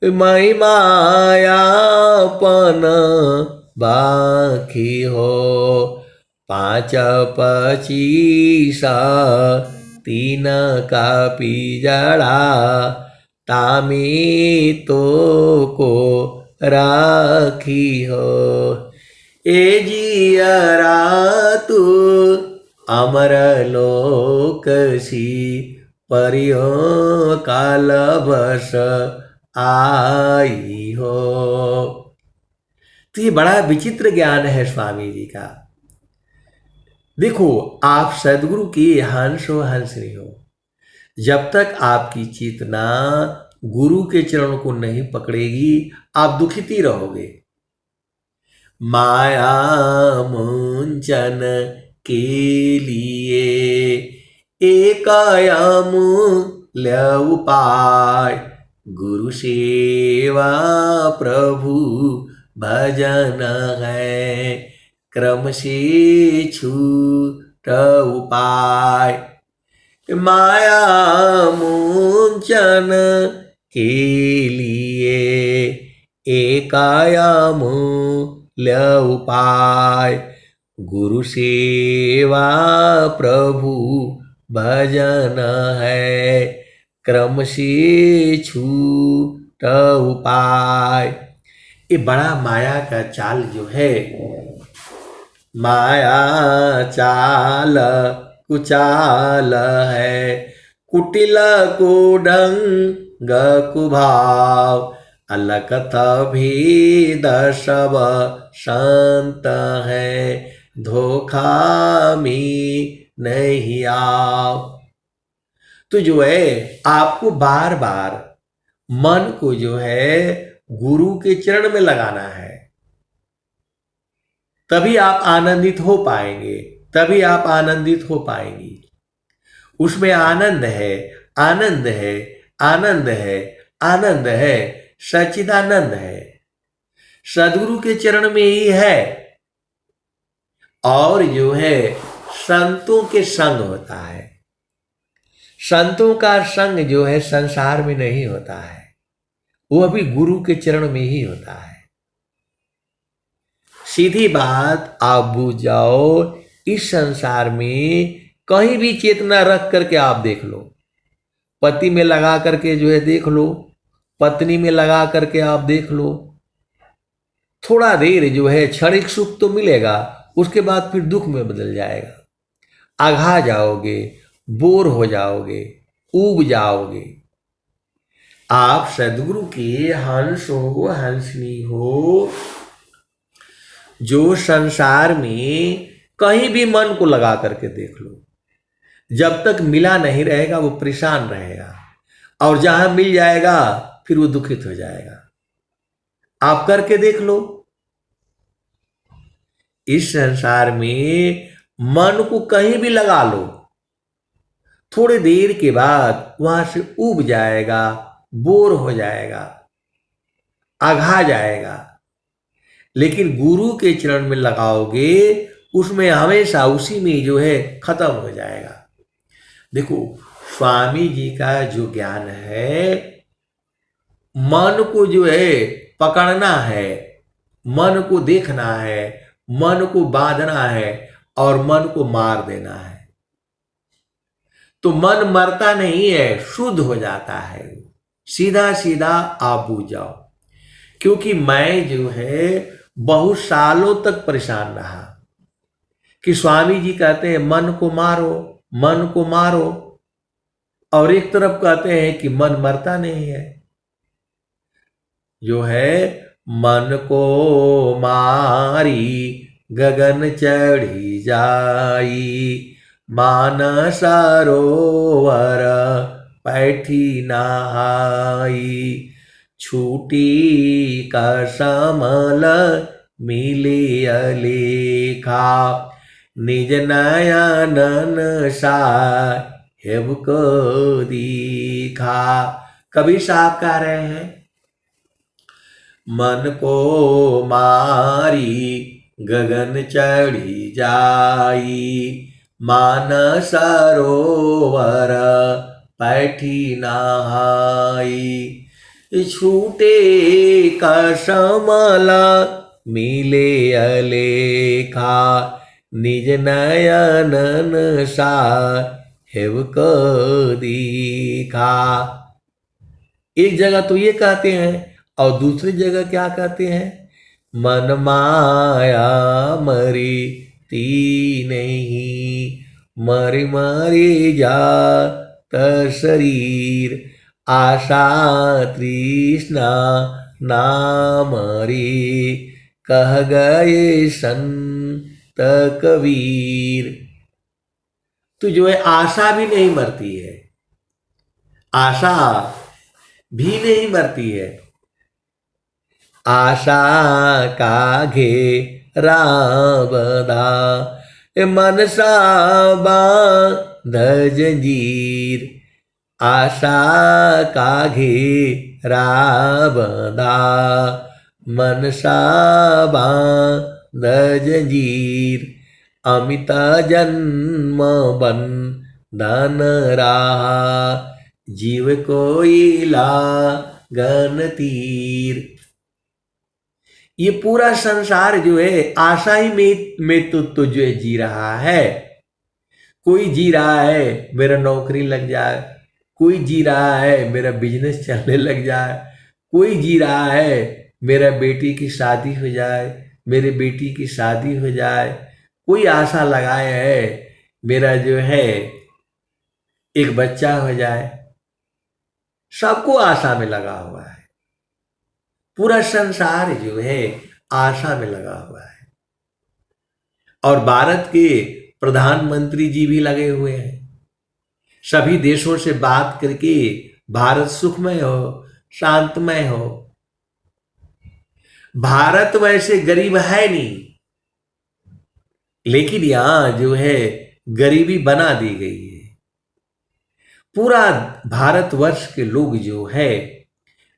मैं मायापन बाकी हो, पाँच पचीसा तीन का पिजड़ा, तामी तो को राखी हो। ए जियरा तू अमर लोक सी, परियो काल बस आई हो। तो ये बड़ा विचित्र ज्ञान है स्वामी जी का। देखो, आप सदगुरु की हंस हो हंसनी हो, जब तक आपकी चेतना गुरु के चरण को नहीं पकड़ेगी आप दुखित ही रहोगे। माया मुंचन के लिए एक अमूल्य उपाय, गुरु सेवा प्रभु भजन है, क्रम से छूट उपाय। माया मुंचन के लिए एक अमूल्य उपाय, गुरु सेवा प्रभु भजन है, क्रम से छूट उपाय। ये बड़ा माया का चाल जो है, माया चाल कुचाल है, कुटिल कुडंग कुभाव, अलकत भेद सब शांत है, धोखा में नहीं आओ। तो जो है आपको बार बार मन को जो है गुरु के चरण में लगाना है, तभी आप आनंदित हो पाएंगे, तभी आप आनंदित हो पाएंगी। उसमें आनंद है, आनंद है, आनंद है, आनंद है, सच्चिदानंद है, सदगुरु के चरण में ही है। और जो है संतों के संग होता है। संतों का संग जो है संसार में नहीं होता है, वो अभी गुरु के चरण में ही होता है। सीधी बात आप बूझ जाओ, इस संसार में कहीं भी चेतना रख करके आप देख लो, पति में लगा करके जो है देख लो, पत्नी में लगा करके आप देख लो, थोड़ा देर जो है क्षणिक सुख तो मिलेगा, उसके बाद फिर दुख में बदल जाएगा, आघा जाओगे, बोर हो जाओगे, ऊब जाओगे। आप सदगुरु के हंस हो हंसनी हो, जो संसार में कहीं भी मन को लगा करके देख लो, जब तक मिला नहीं रहेगा वो परेशान रहेगा, और जहां मिल जाएगा फिर वो दुखित हो जाएगा। आप करके देख लो, इस संसार में मन को कहीं भी लगा लो, थोड़ी देर के बाद वहां से ऊब जाएगा, बोर हो जाएगा, आघा जाएगा। लेकिन गुरु के चरण में लगाओगे, उसमें हमेशा उसी में जो है खत्म हो जाएगा। देखो, स्वामी जी का जो ज्ञान है, मन को जो है पकड़ना है, मन को देखना है, मन को बांधना है और मन को मार देना है। तो मन मरता नहीं है, शुद्ध हो जाता है, सीधा सीधा आप बूझ जाओ। क्योंकि मैं जो है बहुत सालों तक परेशान रहा कि स्वामी जी कहते हैं मन को मारो, मन को मारो, और एक तरफ कहते हैं कि मन मरता नहीं है। जो है मन को मारी गगन चढ़ी जाई, मानस सरोवर बैठी नहाई, छूटी कसमल मिले अलेखा, निज नयनन साहेब को दीखा। कबीर साहब कह रहे हैं, मन को मारी गगन चढ़ी जाई, मानस सरोवर बैठी नहाई, छूटे कसमल मिले अलेखा, निज नयनन साहेब को दीखा। एक जगह तो ये कहते हैं और दूसरी जगह क्या कहते हैं, मन माया मरी ती नहीं, मर मारे जात शरीर, आशा तृष्णा नाम रे, कह गए संत कबीर। तो जो है आशा भी नहीं मरती है, आशा भी नहीं मरती है। आशा का घेरा बंधा, मनसा बांध जंजीर। आशा का घेरा बंधा, मनसा बांध जंजीर। अमित जन्म बंधन रहा, जीव कोई लागन तीर। ये पूरा संसार जो है आशा ही में तो जो है जी रहा है। कोई जी रहा है मेरा नौकरी लग जाए, कोई जी रहा है मेरा बिजनेस चलने लग जाए, कोई जी रहा है मेरा बेटी की शादी हो जाए, मेरे बेटी की शादी हो जाए। कोई आशा लगाए है मेरा जो है एक बच्चा हो जाए। सबको आशा में लगा हुआ है, पूरा संसार जो है आशा में लगा हुआ है। और भारत के प्रधानमंत्री जी भी लगे हुए हैं, सभी देशों से बात करके भारत सुखमय हो, शांतमय हो। भारत वैसे गरीब है नहीं, लेकिन यहां जो है गरीबी बना दी गई है। पूरा भारतवर्ष के लोग जो है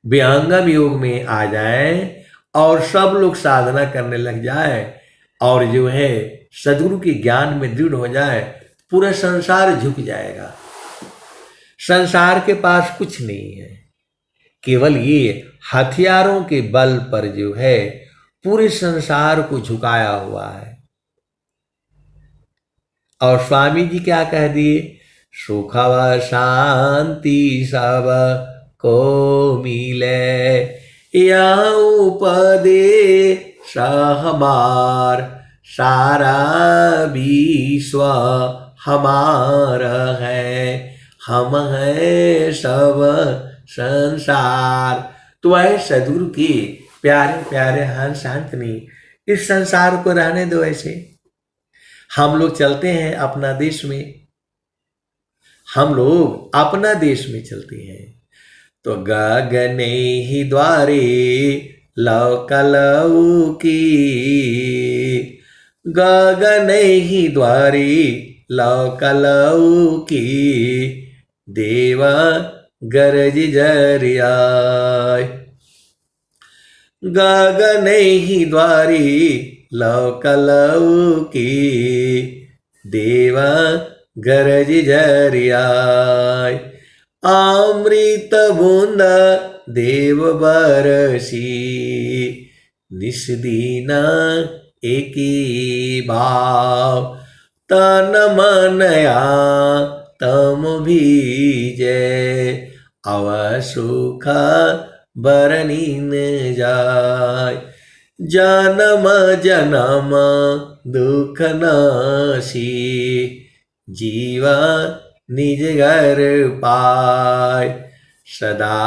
विहंगम योग में आ जाएं और सब लोग साधना करने लग जाए और जो है सदगुरु के ज्ञान में दृढ़ हो जाए, पूरा संसार झुक जाएगा। संसार के पास कुछ नहीं है, केवल ये हथियारों के बल पर जो है पूरे संसार को झुकाया हुआ है। और स्वामी जी क्या कह दिए, सुख व शांति सब को मिले, यह उपदेश हमार, सारा विश्व हमारा है, हम हैं सब संसार। तो वह सदगुरु की प्यारे प्यारे हंस हंसनी, इस संसार को रहने दो ऐसे। हम लोग चलते हैं अपना देश में, हम लोग अपना देश में चलते हैं। तो गगने ही द्वारे लौकलऊ की, गगने ही द्वारे लौकलऊ की, देवा गरज जरियाय। गगने ही द्वारी लौकलऊ की, देवा गरज जरियाय। अमृत बूंद देव बरसी, निस दिन एकी भाव। तन मनया तम भीजे, अवसुख बरनीन जाय। जन्म जन्म दुख नासी, जीवा निज घर पाय। सदा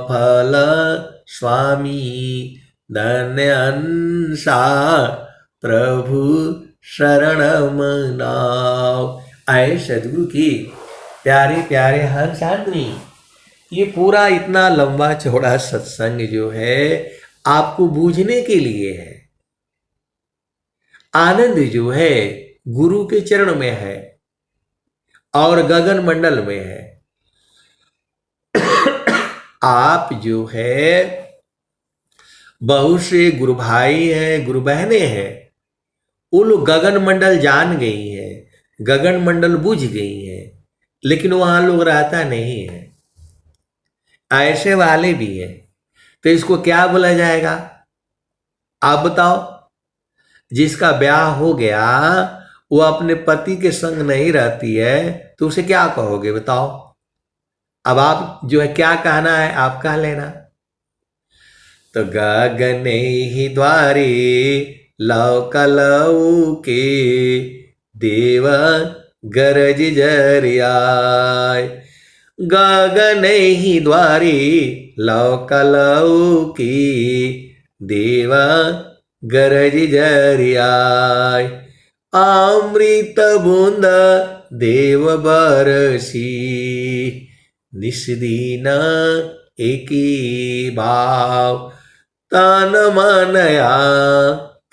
फल स्वामी धन्य अंसा, प्रभु शरणम नाव। आए सदगुरु की प्यारे प्यारे हंस हंसनी, ये पूरा इतना लंबा चौड़ा सत्संग जो है आपको बूझने के लिए है। आनंद जो है गुरु के चरण में है और गगन मंडल में है। आप जो है बहुत से गुरु भाई हैं, गुरु बहनें हैं, वो लोग गगन मंडल जान गई हैं, गगन मंडल बुझ गई हैं, लेकिन वहां लोग रहता नहीं है। ऐसे वाले भी हैं। तो इसको क्या बोला जाएगा आप बताओ। जिसका ब्याह हो गया वो अपने पति के संग नहीं रहती है तो उसे क्या कहोगे बताओ। अब आप जो है क्या कहना है आप कह लेना। तो गगने ही द्वारे लौकलऊ के, देव गरज जरियाय। गगन ही द्वारे लौकी देवा गरज जरियाय अमृत बूंद देव बरसी निस्दीन एकी भाव तन मनया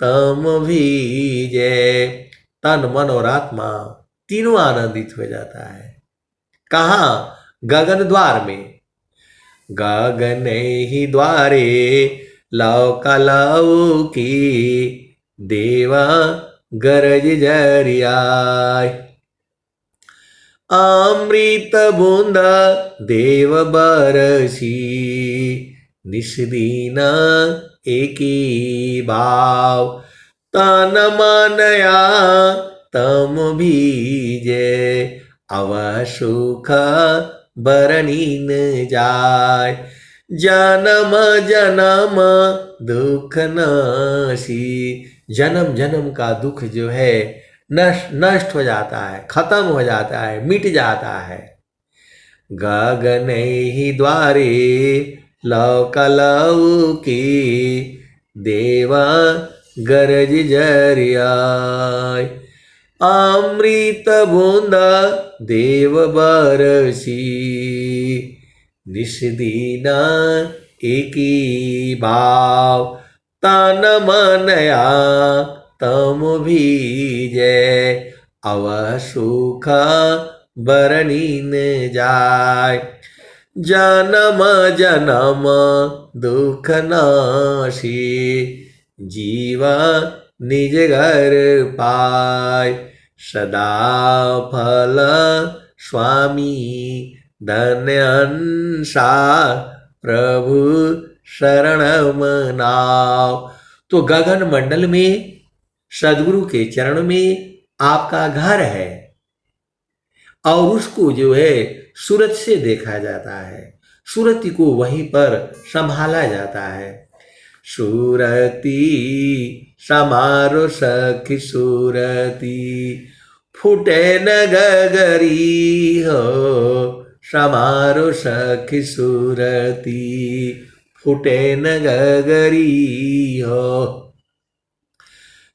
तम भीजे। तन मन और आत्मा तीनों आनंदित हो जाता है। कहाँ? गगन द्वार में। गगन ही द्वारे लौकी देवा गरज जरियाय अमृत बूंद देव बरसी निस्दीन एकी भाव तन मनया तम भीजे अव सुख बरनीन जाय जन्म जन्म दुख नाशी। जन्म जन्म का दुख जो है नष्ट हो जाता है, खत्म हो जाता है, मिट जाता है। गगन ही द्वारे लौकी देवा गरज जरियाय अमृत बूंद देव बरसी निस्दीन एकी भाव तन मनया तम भीजे अव सुख बरनीन जाय जन्म जन्म दुख नाशी जीवा निज घर पाय सदा फल स्वामी धन्यंसा प्रभु शरण मनाओ। तो गगन मंडल में सदगुरु के चरण में आपका घर है और उसको जो है सूरत से देखा जाता है, सूरती को वहीं पर संभाला जाता है। सूरती समारो सखी सूरती फूटे न गगरी हो समारो सखी सूरती फूटे न गगरी हो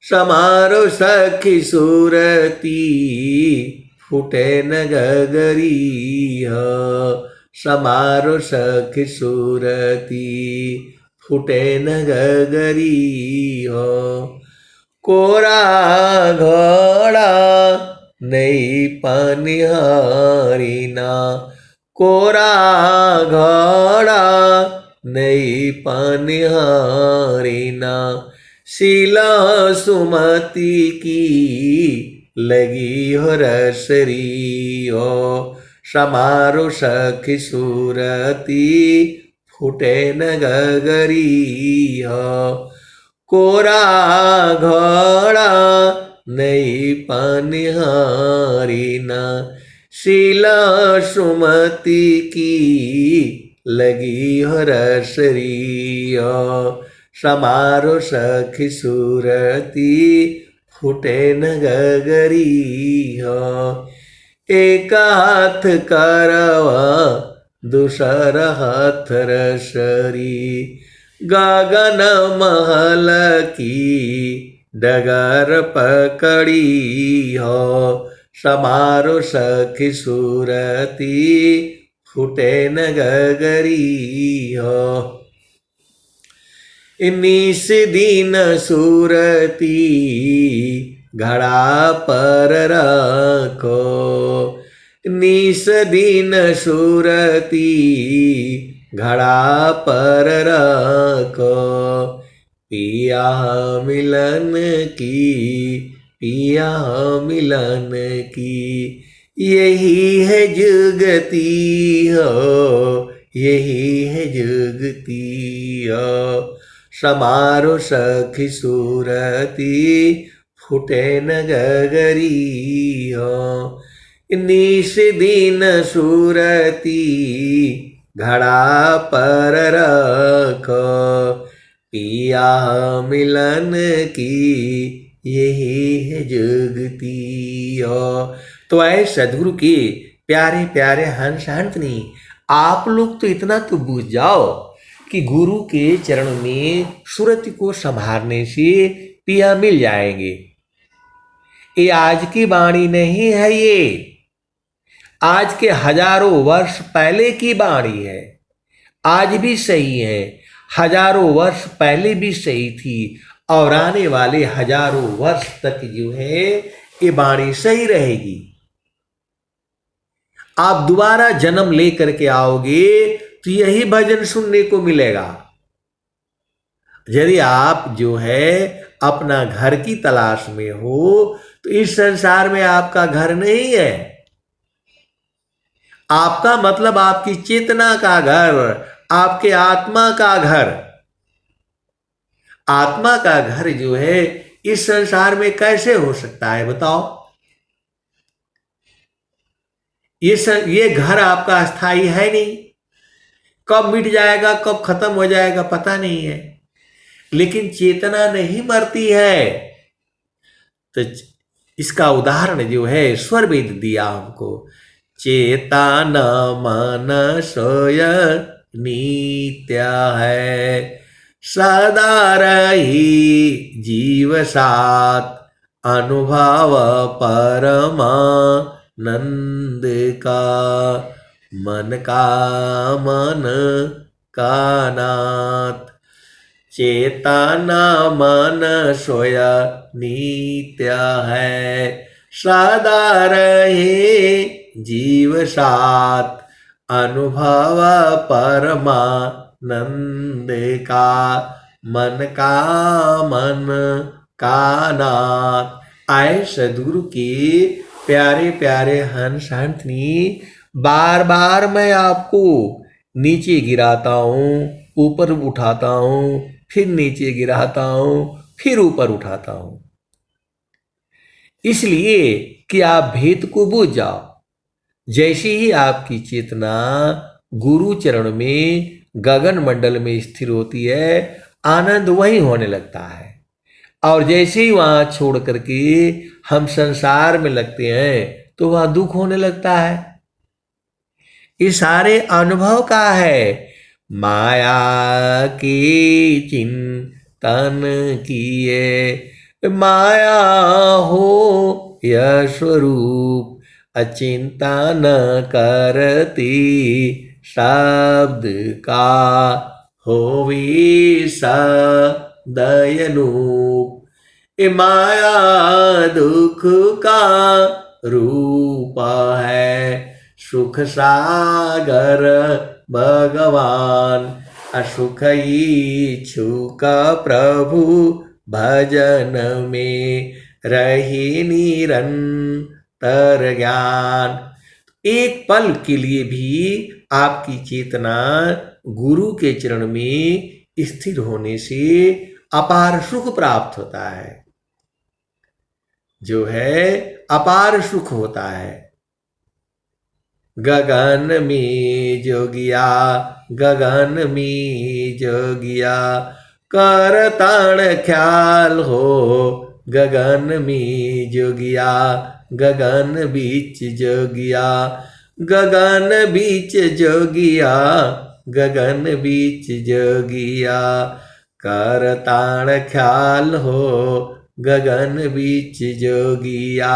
समारो सखी सूरती फूटे न गगरी हो समारो सखी सूरती फूटे न गगरी हो कोरा घोड़ा नहीं पनिहारीना कोरा घोड़ा नहीं पनिहारीना शीला सुमति की लगी हो रसरी हो समारो सखी सूरती फूटे न गगरी हो कोरा घोड़ा नहीं पनिहारीना शीला सुमति की लगी हो रसरी हो समारो सखी सूरती फूटे न गगरी हो एक हाथ करवा दूसर हाथ रसरी गगन महल की डगर पकड़ी हो समारो सखी सूरती फूटे न गगरी हो निस दिन सूरती घड़ा पर रखो निस दिन सूरती घड़ा पर रखो पिया मिलन की यही है जुगती हो यही है जुगती हो समारो सखी सूरती फूटे न गगरी हो निस दिन सूरती घड़ा पर रखो पिया मिलन की यही है जुगती हो। तो ऐ सदगुरु की प्यारे प्यारे हंस हंसनी, आप लोग तो इतना तो बूझ जाओ कि गुरु के चरण में सुरति को संभालने से पिया मिल जाएंगे। ये आज की वाणी नहीं है, ये आज के हजारों वर्ष पहले की वाणी है। आज भी सही है, हजारों वर्ष पहले भी सही थी और आने वाले हजारों वर्ष तक जो है ये वाणी सही रहेगी। आप दोबारा जन्म लेकर के आओगे तो यही भजन सुनने को मिलेगा। यदि आप जो है अपना घर की तलाश में हो तो इस संसार में आपका घर नहीं है। आपका मतलब आपकी चेतना का घर, आपके आत्मा का घर। आत्मा का घर जो है इस संसार में कैसे हो सकता है बताओ? ये घर आपका स्थायी है नहीं, कब मिट जाएगा कब खत्म हो जाएगा पता नहीं है। लेकिन चेतना नहीं मरती है। तो इसका उदाहरण जो है स्वर वेद दिया हमको। चेता न मन सोय नित्य है, सदा रही जीव साथ अनुभव परमानंद का, मन का नाथ। चेतना मन सोय नित्य है, सदा रहे जीव साथ अनुभव परमानंद का, मन का नाथ। आए सदगुरु के प्यारे प्यारे हंस हंसनी, बार बार मैं आपको नीचे गिराता हूँ, ऊपर उठाता हूँ, फिर नीचे गिराता हूँ, फिर ऊपर उठाता हूँ, इसलिए कि आप भेद को बूझ जाओ। जैसे ही आपकी चेतना गुरु चरण में गगन मंडल में स्थिर होती है, आनंद वही होने लगता है। और जैसे ही वहां छोड़ करके हम संसार में लगते हैं तो वहां दुख होने लगता है। ये सारे अनुभव का है। माया की चिंतन किए, माया हो यह स्वरूप, अचिंतन करती शब्द का, होवी सदयनूप। ये माया दुख का रूप है, सुख सागर भगवान, असुख इच्छुक प्रभु भजन में रही निरंतर ज्ञान। एक पल के लिए भी आपकी चेतना गुरु के चरण में स्थिर होने से अपार सुख प्राप्त होता है, जो है अपार सुख होता है। गगन में जोगिया, गगन में जोगिया, कर ताण ख्याल हो, गगन में जोगिया, गगन बीच जोगिया, गगन बीच जोगिया, गगन बीच जोगिया, कर ताण ख्याल हो, गगन बीच जोगिया।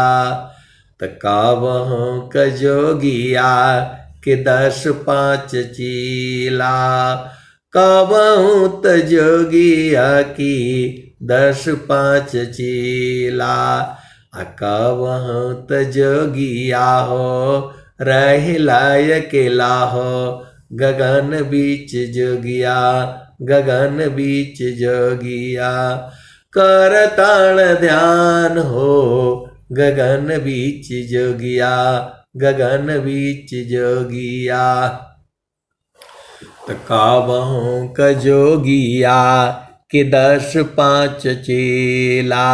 त कावहूँ क जोगिया के 10-5 चीला, कावहूँ त जोगिया की 10-5 चीला, कावहूँ त जोगिया हो रह अकेला हो, गगन बीच जोगिया, गगन बीच जोगिया, कर ताण ध्यान हो, गगन बीच जोगिया, गगन बीच जोगिया। त कावहूँ क जोगिया के 10-5 चेला,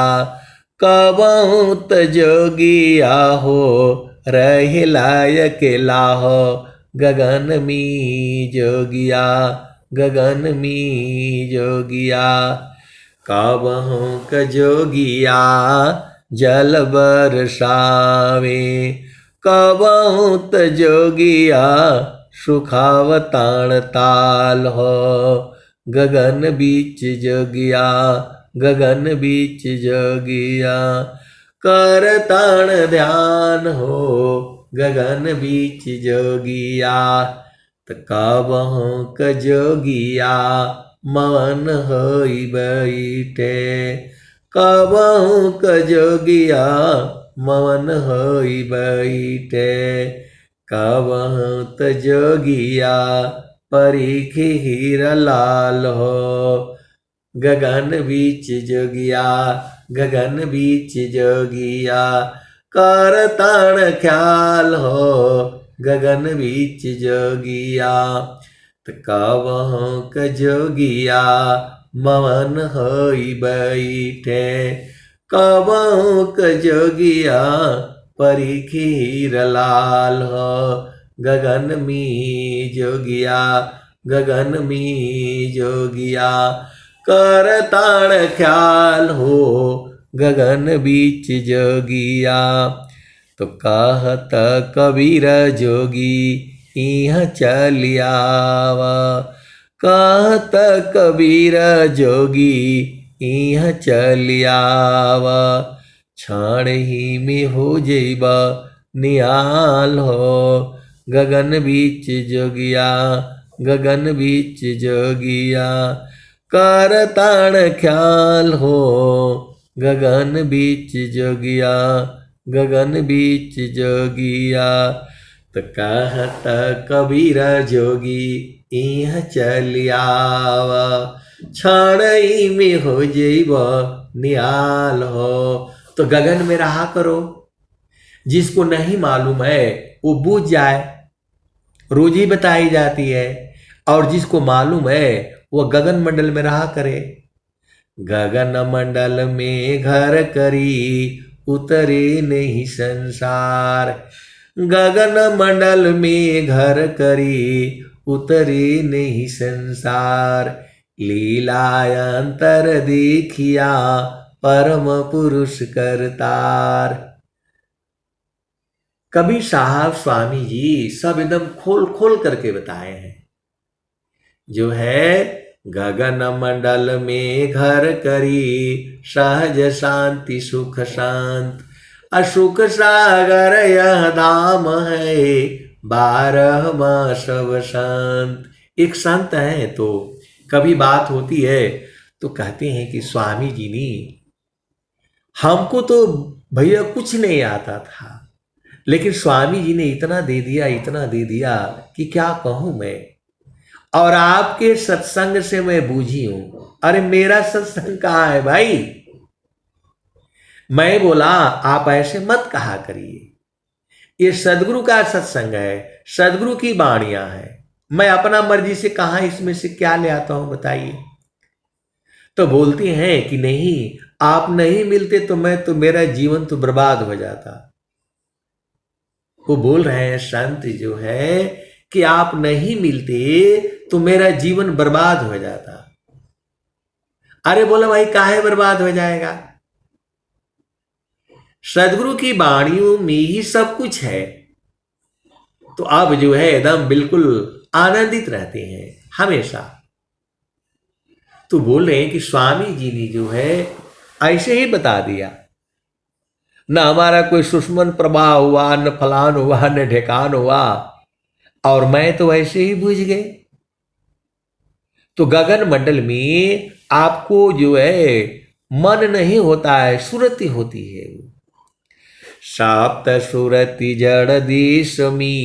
कावहूँ त जोगिया हो रह अकेला हो, गगन में जोगिया, गगन में जोगिया। कावहूँ क जोगिया जल बरसावे, कबहु त जोगिया सुखावताण ताल हो। गगन बीच जोगिया, गगन बीच जोगिया, करताण ध्यान हो। गगन बीच जोगिया, त कबहु क जोगिया मवन होई बैठे। कबहु क जोगिया मवन होई बैठे। कबहु त जोगिया परीखी हीरा लाल हो। गगन बीच जोगिया, गगन बीच जोगिया, करताण ख्याल हो। गगन बीच जोगिया, त कबहु क जोगिया मवन होई बैठे। कबहु क जोगिया परीखी हीरा लाल हो। गगन में जोगिया, गगन में जोगिया, करताण ख्याल हो। गगन बीच जोगिया, तो कहत कबीर जोगी इहाँ चलियावा। कहत कबीर जोगी इहाँ चलियावा। क्षण ही में हो जइबा निहाल हो। गगन बीच जोगिया, गगन बीच जोगिया, करताण ख्याल हो। गगन बीच जोगिया, गगन बीच जोगिया, त कहत कबीर जोगी इहाँ चलियावा। क्षण ही में हो जइबा निहाल हो। तो गगन में रहा करो, जिसको नहीं मालूम है वो बूझ जाए, रोज ही बताई जाती है। और जिसको मालूम है वो गगन मंडल में रहा करे। गगन मंडल में घर करी उतरे नहीं संसार। गगन मंडल में घर करी उतरे नहीं संसार। लीलायंतर देखिया परम पुरुष करतार। कबीर साहब स्वामी जी सब एकदम खोल खोल करके बताए हैं। जो है गगन मंडल में घर करी सहज शांति सुख शांत। असुख सागर यह धाम है 12 मास सब शांत। एक संत है तो कभी बात होती है तो कहते हैं कि स्वामी जी ने हमको तो भैया कुछ नहीं आता था, लेकिन स्वामी जी ने इतना दे दिया, इतना दे दिया कि क्या कहूं मैं। और आपके सत्संग से मैं बूझी हूं। अरे मेरा सत्संग कहाँ है भाई। मैं बोला आप ऐसे मत कहा करिए, ये सदगुरु का सत्संग है, सदगुरु की वाणियां है। मैं अपना मर्जी से कहा इसमें से क्या ले आता हूं बताइए। तो बोलती हैं कि नहीं, आप नहीं मिलते तो मैं तो मेरा जीवन तो बर्बाद हो जाता। वो बोल रहे हैं संत जो है कि आप नहीं मिलते तो मेरा जीवन बर्बाद हो जाता। अरे बोला भाई काहे बर्बाद हो जाएगा, सदगुरु की वाणियों में ही सब कुछ है। तो आप जो है एकदम बिल्कुल आनंदित रहते हैं हमेशा। तो बोल रहे हैं कि स्वामी जी ने जो है ऐसे ही बता दिया, न हमारा कोई सुषमन प्रवाह हुआ, न फलान हुआ, न ढेकान हुआ, और मैं तो ऐसे ही बुझ गए। तो गगन मंडल में आपको जो है मन नहीं होता है, सुरति होती है। सप्त सुरति जड़ दिशमी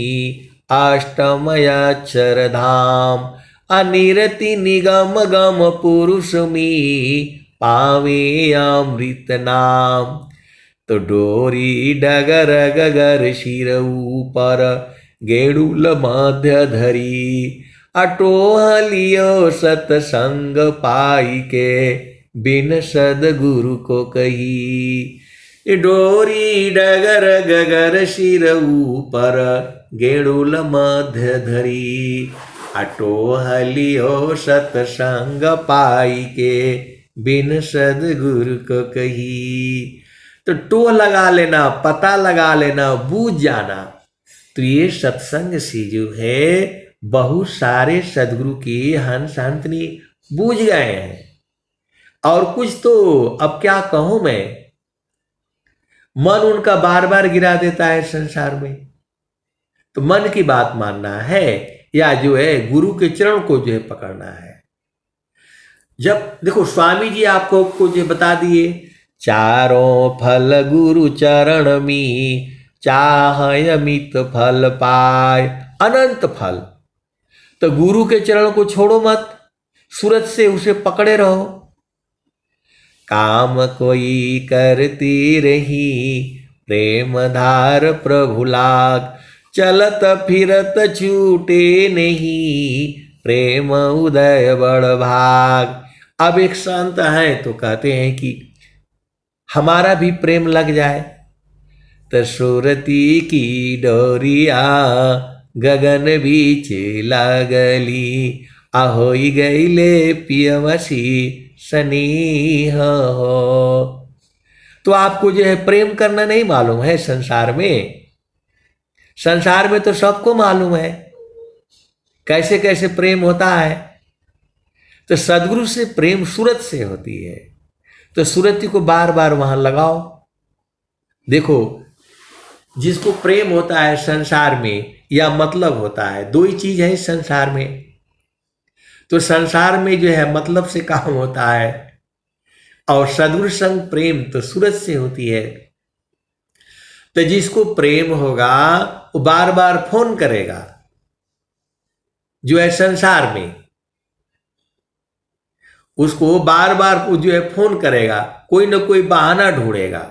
अष्टमयाक्षर धाम। अनिरति निगम गम पुरुष में पावे अमृत नाम। तो डोरी डगर गगर शिर ऊपर गेड़ुल मध्य धरी। अटोहलियो सतसंग पाई के बिन सदगुरु को कही। डोरी डगर गगर शिर ऊपर गेड़ुल मध्य धरी। अटोहलियो सतसंग पाई के बिन सदगुरु को कही। तो टोह लगा लेना, पता लगा लेना, बूझ जाना। तो ये सत्संग से जो है बहुत सारे सदगुरु के हंस हंसनी बूझ गए हैं। और कुछ तो अब क्या कहूं मैं, मन उनका बार बार गिरा देता है संसार में। तो मन की बात मानना है या जो है गुरु के चरण को जो है पकड़ना है। जब देखो स्वामी जी आपको कुछ बता दिए, चारों फल गुरु चरण में चाह अमित फल पाए, अनंत फल। तो गुरु के चरण को छोड़ो मत, सूरत से उसे पकड़े रहो। काम कोई करती रही प्रेम धार प्रभु लाग, चलत फिरत छूटे नहीं प्रेम उदय बड़ भाग। अब एक संत है तो कहते हैं कि हमारा भी प्रेम लग जाए, तो सुरती की डोरिया गगन बीच लगली, ahoy गईले पियवसी स्नेह हो। तो आपको जो है प्रेम करना नहीं मालूम है संसार में। संसार में तो सबको मालूम है कैसे कैसे प्रेम होता है। तो सदगुरु से प्रेम सूरत से होती है। तो सूरती को बार बार वहां लगाओ। देखो जिसको प्रेम होता है संसार में या मतलब होता है, दो ही चीज है इस संसार में। तो संसार में जो है मतलब से काम होता है और सदगुरु संग प्रेम तो सूरत से होती है। तो जिसको प्रेम होगा वो बार बार फोन करेगा, जो है संसार में उसको बार बार जो है फोन करेगा, कोई ना कोई बहाना ढूंढेगा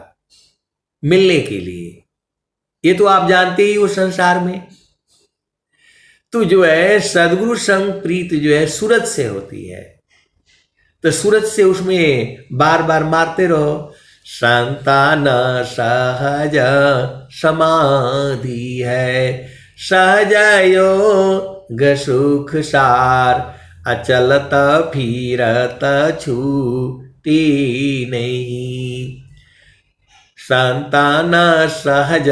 मिलने के लिए। ये तो आप जानते ही हो संसार में। तो जो है सदगुरु संग प्रीत जो है सूरत से होती है। तो सूरत से उसमें बार बार मारते रहो। संतान सहज समाधि है, सहजयो सुख सार, अचलत फिरत छूटी नहीं। संतान सहज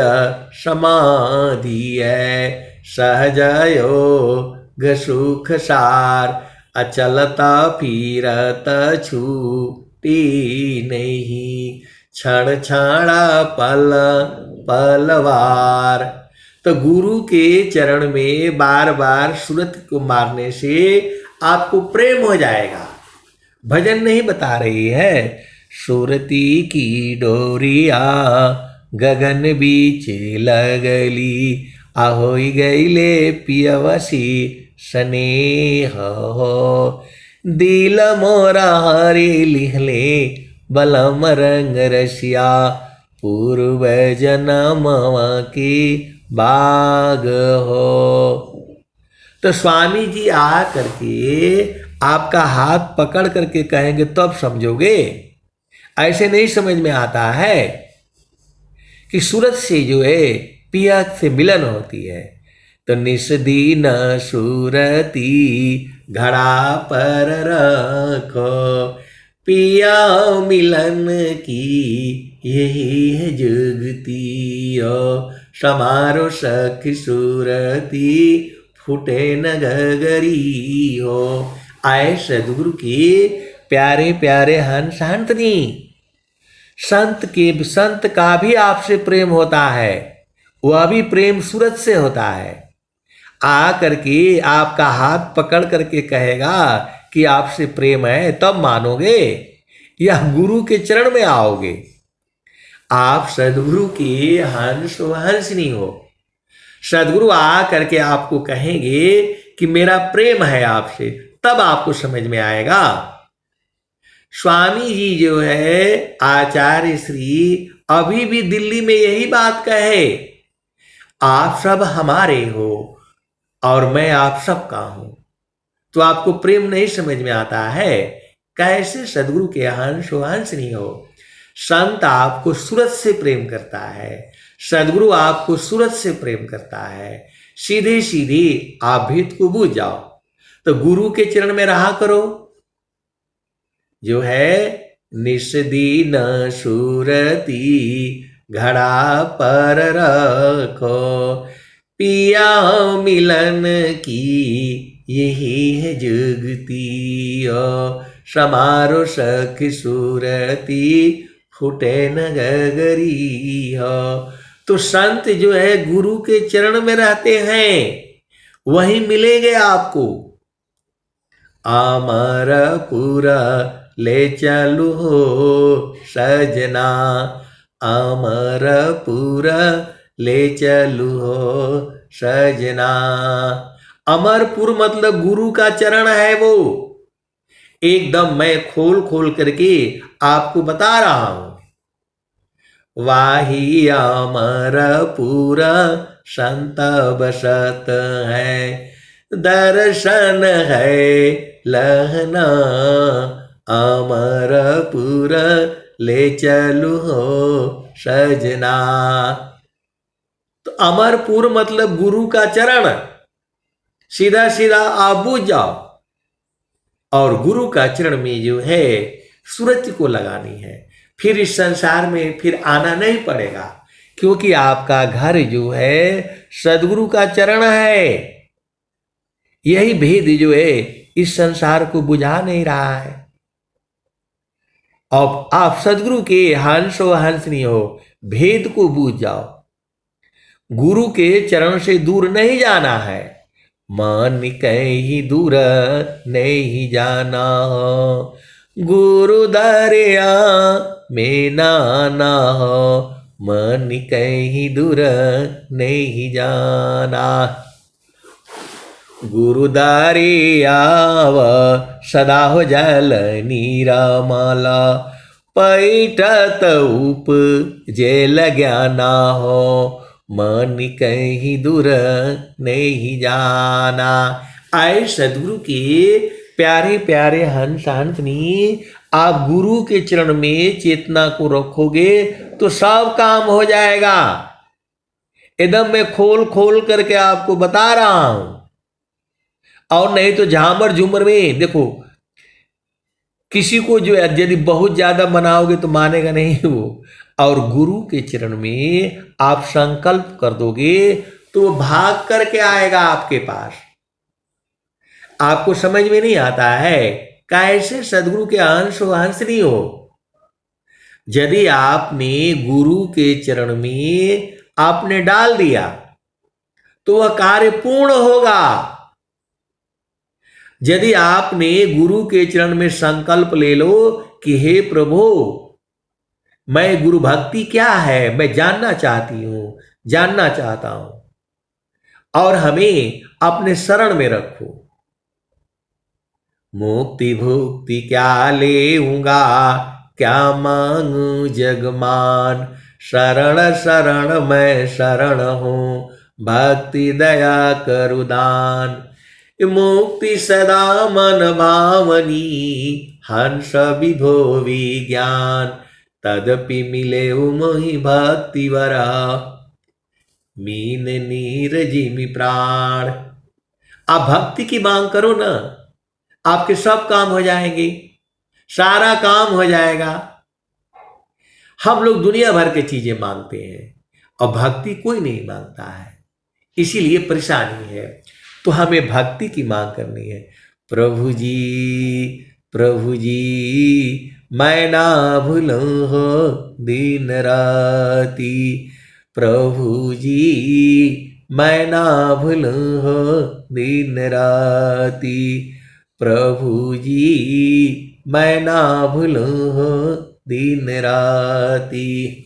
समाधि है, सहजयो सुख सार, अचलता फिरत छूटी नहीं। क्षण क्षण पल पलवार। तो गुरु के चरण में बार बार सूरत को मारने से आपको प्रेम हो जाएगा। भजन नहीं बता रही है, सूरती की डोरिया गगन बीच लगली, ahoy गईले पियवसी स्नेह हो। दिल मोरा हरे लिहले बलम रंग रसिया, पूर्व जन्मवा की बाग हो। तो स्वामी जी आ करके आपका हाथ पकड़ करके कहेंगे तब समझोगे। ऐसे नहीं समझ में आता है कि सूरत से जो है पिया से मिलन होती है। तो निस्दीन सूरती घड़ा पर रखो, पिया मिलन की यही है जुगती हो। समारो सखी सूरती फूटे न गगरी हो। आए सदगुरु के प्यारे प्यारे हंस हंसनी। संत का भी आपसे प्रेम होता है, वह भी प्रेम सूरत से होता है। आ करके आपका हाथ पकड़ करके कहेगा कि आपसे प्रेम है, तब मानोगे या गुरु के चरण में आओगे। आप सदगुरु की हंस हंसनी हो। सदगुरु आ करके आपको कहेंगे कि मेरा प्रेम है आपसे, तब आपको समझ में आएगा। स्वामी जी जो है आचार्य श्री अभी भी दिल्ली में यही बात कहे, आप सब हमारे हो और मैं आप सब का हूं। तो आपको प्रेम नहीं समझ में आता है, कैसे सदगुरु के हंस हंस नहीं हो। संत आपको सूरत से प्रेम करता है, सदगुरु आपको सूरत से प्रेम करता है। सीधे सीधे आप भेद को बूझ जाओ। तो गुरु के चरण में रहा करो, जो है निस दीन सुरती घड़ा पर रखो। पिया मिलन की यही है जुगती समारो सखी सुरती फूटे न गगरी हो। तो संत जो है गुरु के चरण में रहते हैं, वही मिलेंगे आपको। अमरपुरा ले चलू हो सजना, अमरपुरा ले चलू हो सजना। अमरपुर मतलब गुरु का चरण है वो। एकदम मैं खोल खोल करके आपको बता रहा हूं। वाही अमरपुर संत बसत है, दर्शन है लहना। अमरपुर ले चलू हो सजना। तो अमरपुर मतलब गुरु का चरण। सीधा सीधा आप बूझ जाओ, और गुरु का चरण में जो है सूरज को लगानी है। फिर इस संसार में फिर आना नहीं पड़ेगा, क्योंकि आपका घर जो है सदगुरु का चरण है। यही भेद जो है इस संसार को बुझा नहीं रहा है। अब आप सदगुरु के हंस हो हंसनी हो, भेद को बूझ जाओ। गुरु के चरण से दूर नहीं जाना है। मन कहीं दूर नहीं जाना हो, गुरु दरिया में नाना हो। मन कहीं दूर नहीं जाना, गुरु दरियाव सदा हो जल नीरमाला। पैठत उप जेल ज्ञाना हो, मन कहीं दूर नहीं जाना। आए सदगुरु के प्यारे प्यारे हंस हंसनी, आप गुरु के चरण में चेतना को रखोगे तो सब काम हो जाएगा। एकदम मैं खोल खोल करके आपको बता रहा हूं। और नहीं तो झामर झूमर में देखो, किसी को जो यदि बहुत ज्यादा मनाओगे तो मानेगा नहीं वो। और गुरु के चरण में आप संकल्प कर दोगे तो वो भाग करके आएगा आपके पास। आपको समझ में नहीं आता है कैसे सदगुरु के अंश हो हंसनी हो। यदि आपने गुरु के चरण में आपने डाल दिया तो वह कार्य पूर्ण होगा। यदि आपने गुरु के चरण में संकल्प ले लो कि हे प्रभु, मैं गुरु भक्ति क्या है मैं जानना चाहती हूं, जानना चाहता हूं, और हमें अपने शरण में रखो। मुक्ति भुक्ति क्या लेऊंगा, क्या मांगू जगमान। शरण शरण मैं शरण हूं, भक्ति दया करु दान। मुक्ति सदा मन भावनी, हंस विभो विज्ञान। तदपि मिले मोहि भक्ति वरा, मीन नीर जिमि प्राण। आप भक्ति की मांग करो ना, आपके सब काम हो जाएंगे, सारा काम हो जाएगा। हम लोग दुनिया भर की चीजें मांगते हैं और भक्ति कोई नहीं मांगता है, इसीलिए परेशानी है। तो हमें भक्ति की मांग करनी है। प्रभु जी मैं ना भूलूं हो दिन राती। प्रभु जी मैं ना भूलूं हो दिन राती। प्रभु जी मैं ना भूलूं हो दिन राती।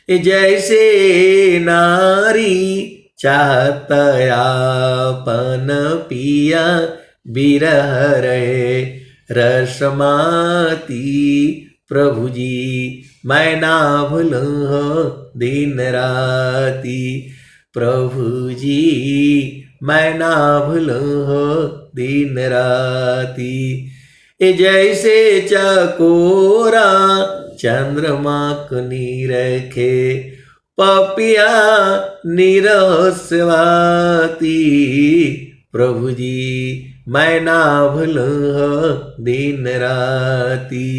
जैसे नारी चाहत आपन पिया, बिरह रहे रसमाती। प्रभु जी मैं ना भूलूं हो दिन राती। प्रभु जी मैं ना भूलूं हो दिन राती। जैसे चकोरा चंद्रमा को निरखे, पपिया निरस्वाती। प्रभु जी मैं ना भूलूं हो दिन राती,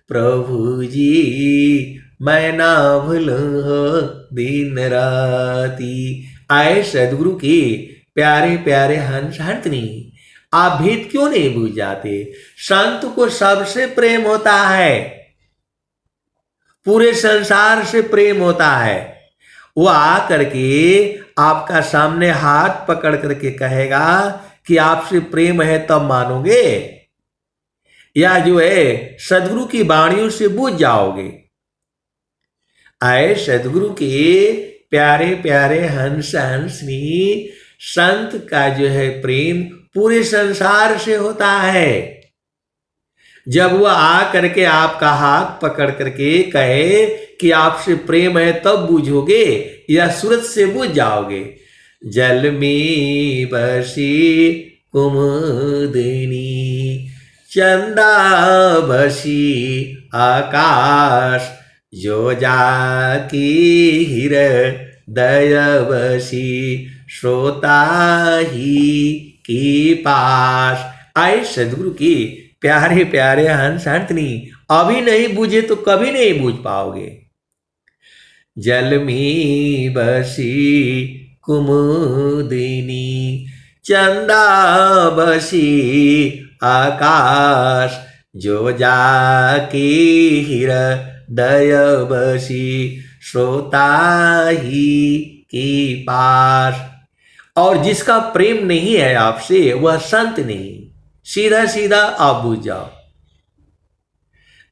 प्रभु जी मैं ना भूलूं हो दिन राती। आए सदगुरु के प्यारे प्यारे हंस हंसनी, आप भेद क्यों नहीं भूल जाते? संत को सबसे प्रेम होता है, पूरे संसार से प्रेम होता है। वो आ करके आपका सामने हाथ पकड़ करके कहेगा कि आपसे प्रेम है तब मानोगे, या जो है सदगुरु की वाणियों से बूझ जाओगे। आए सदगुरु के प्यारे प्यारे हंस हंसनी, संत का जो है प्रेम पूरे संसार से होता है। जब वह आ करके आपका हाथ पकड़ करके कहे कि आपसे प्रेम है तब बूझोगे या सूरज से बूझ जाओगे। जल में बसी कुमुदिनी, चंदा बसी आकाश, जो जाकी हृदय बसी श्रोता ही की पास। आए सदगुरु की प्यारे प्यारे हंस हंसनी, अभी नहीं बूझे तो कभी नहीं बूझ पाओगे। जल में बसी कुमुदिनी, चंदा बसी आकाश, जो जाके हृदय बसी श्रोता ही के पास। और जिसका प्रेम नहीं है आपसे वह संत नहीं, सीधा सीधा आप बूझ जाओ।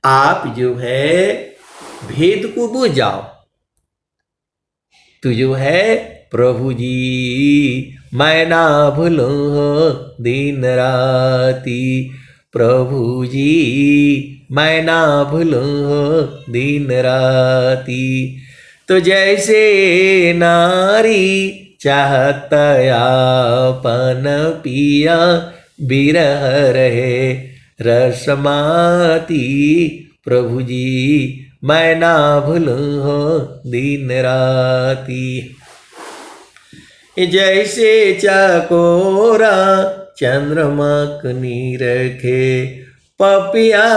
आप जो है भेद को बूझ जाओ तो जो है प्रभु जी मैं ना भूलूं हो दिन राती, प्रभु जी मैं ना भूलूं हो दिन राती। तो जैसे नारी चाहत आपन पिया, बिरह रहे रसमाती, प्रभु जी मैं ना भूलूं हो दिन राती। जैसे चकोरा चंद्रमक निरखे, पपिया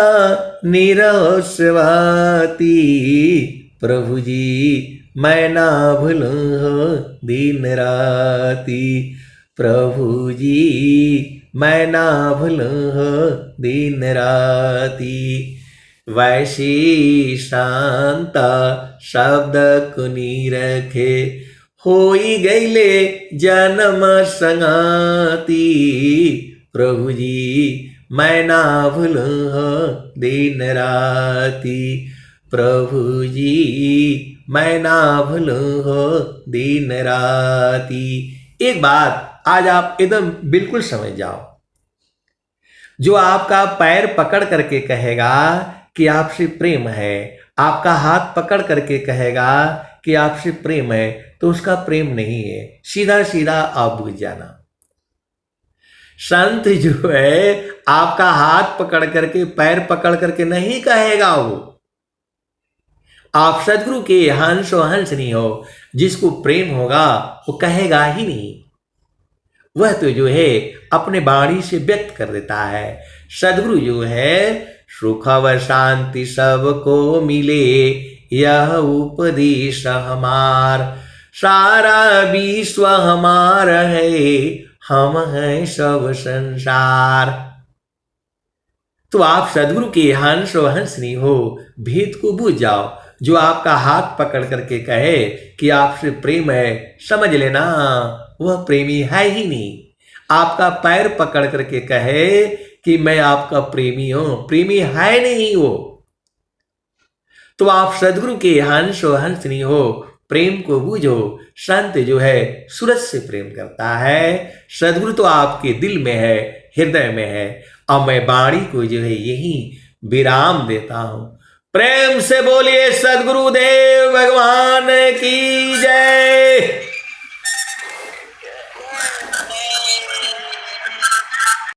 निरस्वाती, प्रभु जी मैं ना भूलूं हो दिन राती, प्रभु जी मैं ना भूलूं हो दिन राती। वैसी शांता शब्द को निरखे, होई गईले जन्म संगाती, प्रभु जी मैं ना भूलूं हो दिन राती, प्रभु जी मैं ना भूलूं हो दिन राती। एक बात आज आप एकदम बिल्कुल समझ जाओ, जो आपका पैर पकड़ करके कहेगा कि आपसे प्रेम है, आपका हाथ पकड़ करके कहेगा कि आपसे प्रेम है, तो उसका प्रेम नहीं है, सीधा सीधा आप बुझ जाना। संत जो है आपका हाथ पकड़ करके पैर पकड़ करके नहीं कहेगा, वो आप सदगुरु के हंस हो हंस नहीं हो, जिसको प्रेम होगा वो कहेगा ही नहीं, वह तो जो है अपने वाणी से व्यक्त कर देता है। सदगुरु जो है सुख व शांति सबको मिले, यह उपदेश हमार, सारा विश्व हमारा है, हम हैं सब संसार। तो आप सदगुरु के हंस और हंसनी हो, भेद को बूझ जाओ। जो आपका हाथ पकड़ करके कहे कि आपसे प्रेम है, समझ लेना वह प्रेमी है ही नहीं। आपका पैर पकड़ करके कहे कि मैं आपका प्रेमी हूं, प्रेमी है नहीं वो। तो आप सदगुरु के हंस और हंसनी हो, प्रेम को बूझो। संत जो है सूरज से प्रेम करता है, सदगुरु तो आपके दिल में है, हृदय में है। अब मैं वाणी को जो है यही विराम देता हूं। प्रेम से बोलिए सदगुरुदेव भगवान की जय।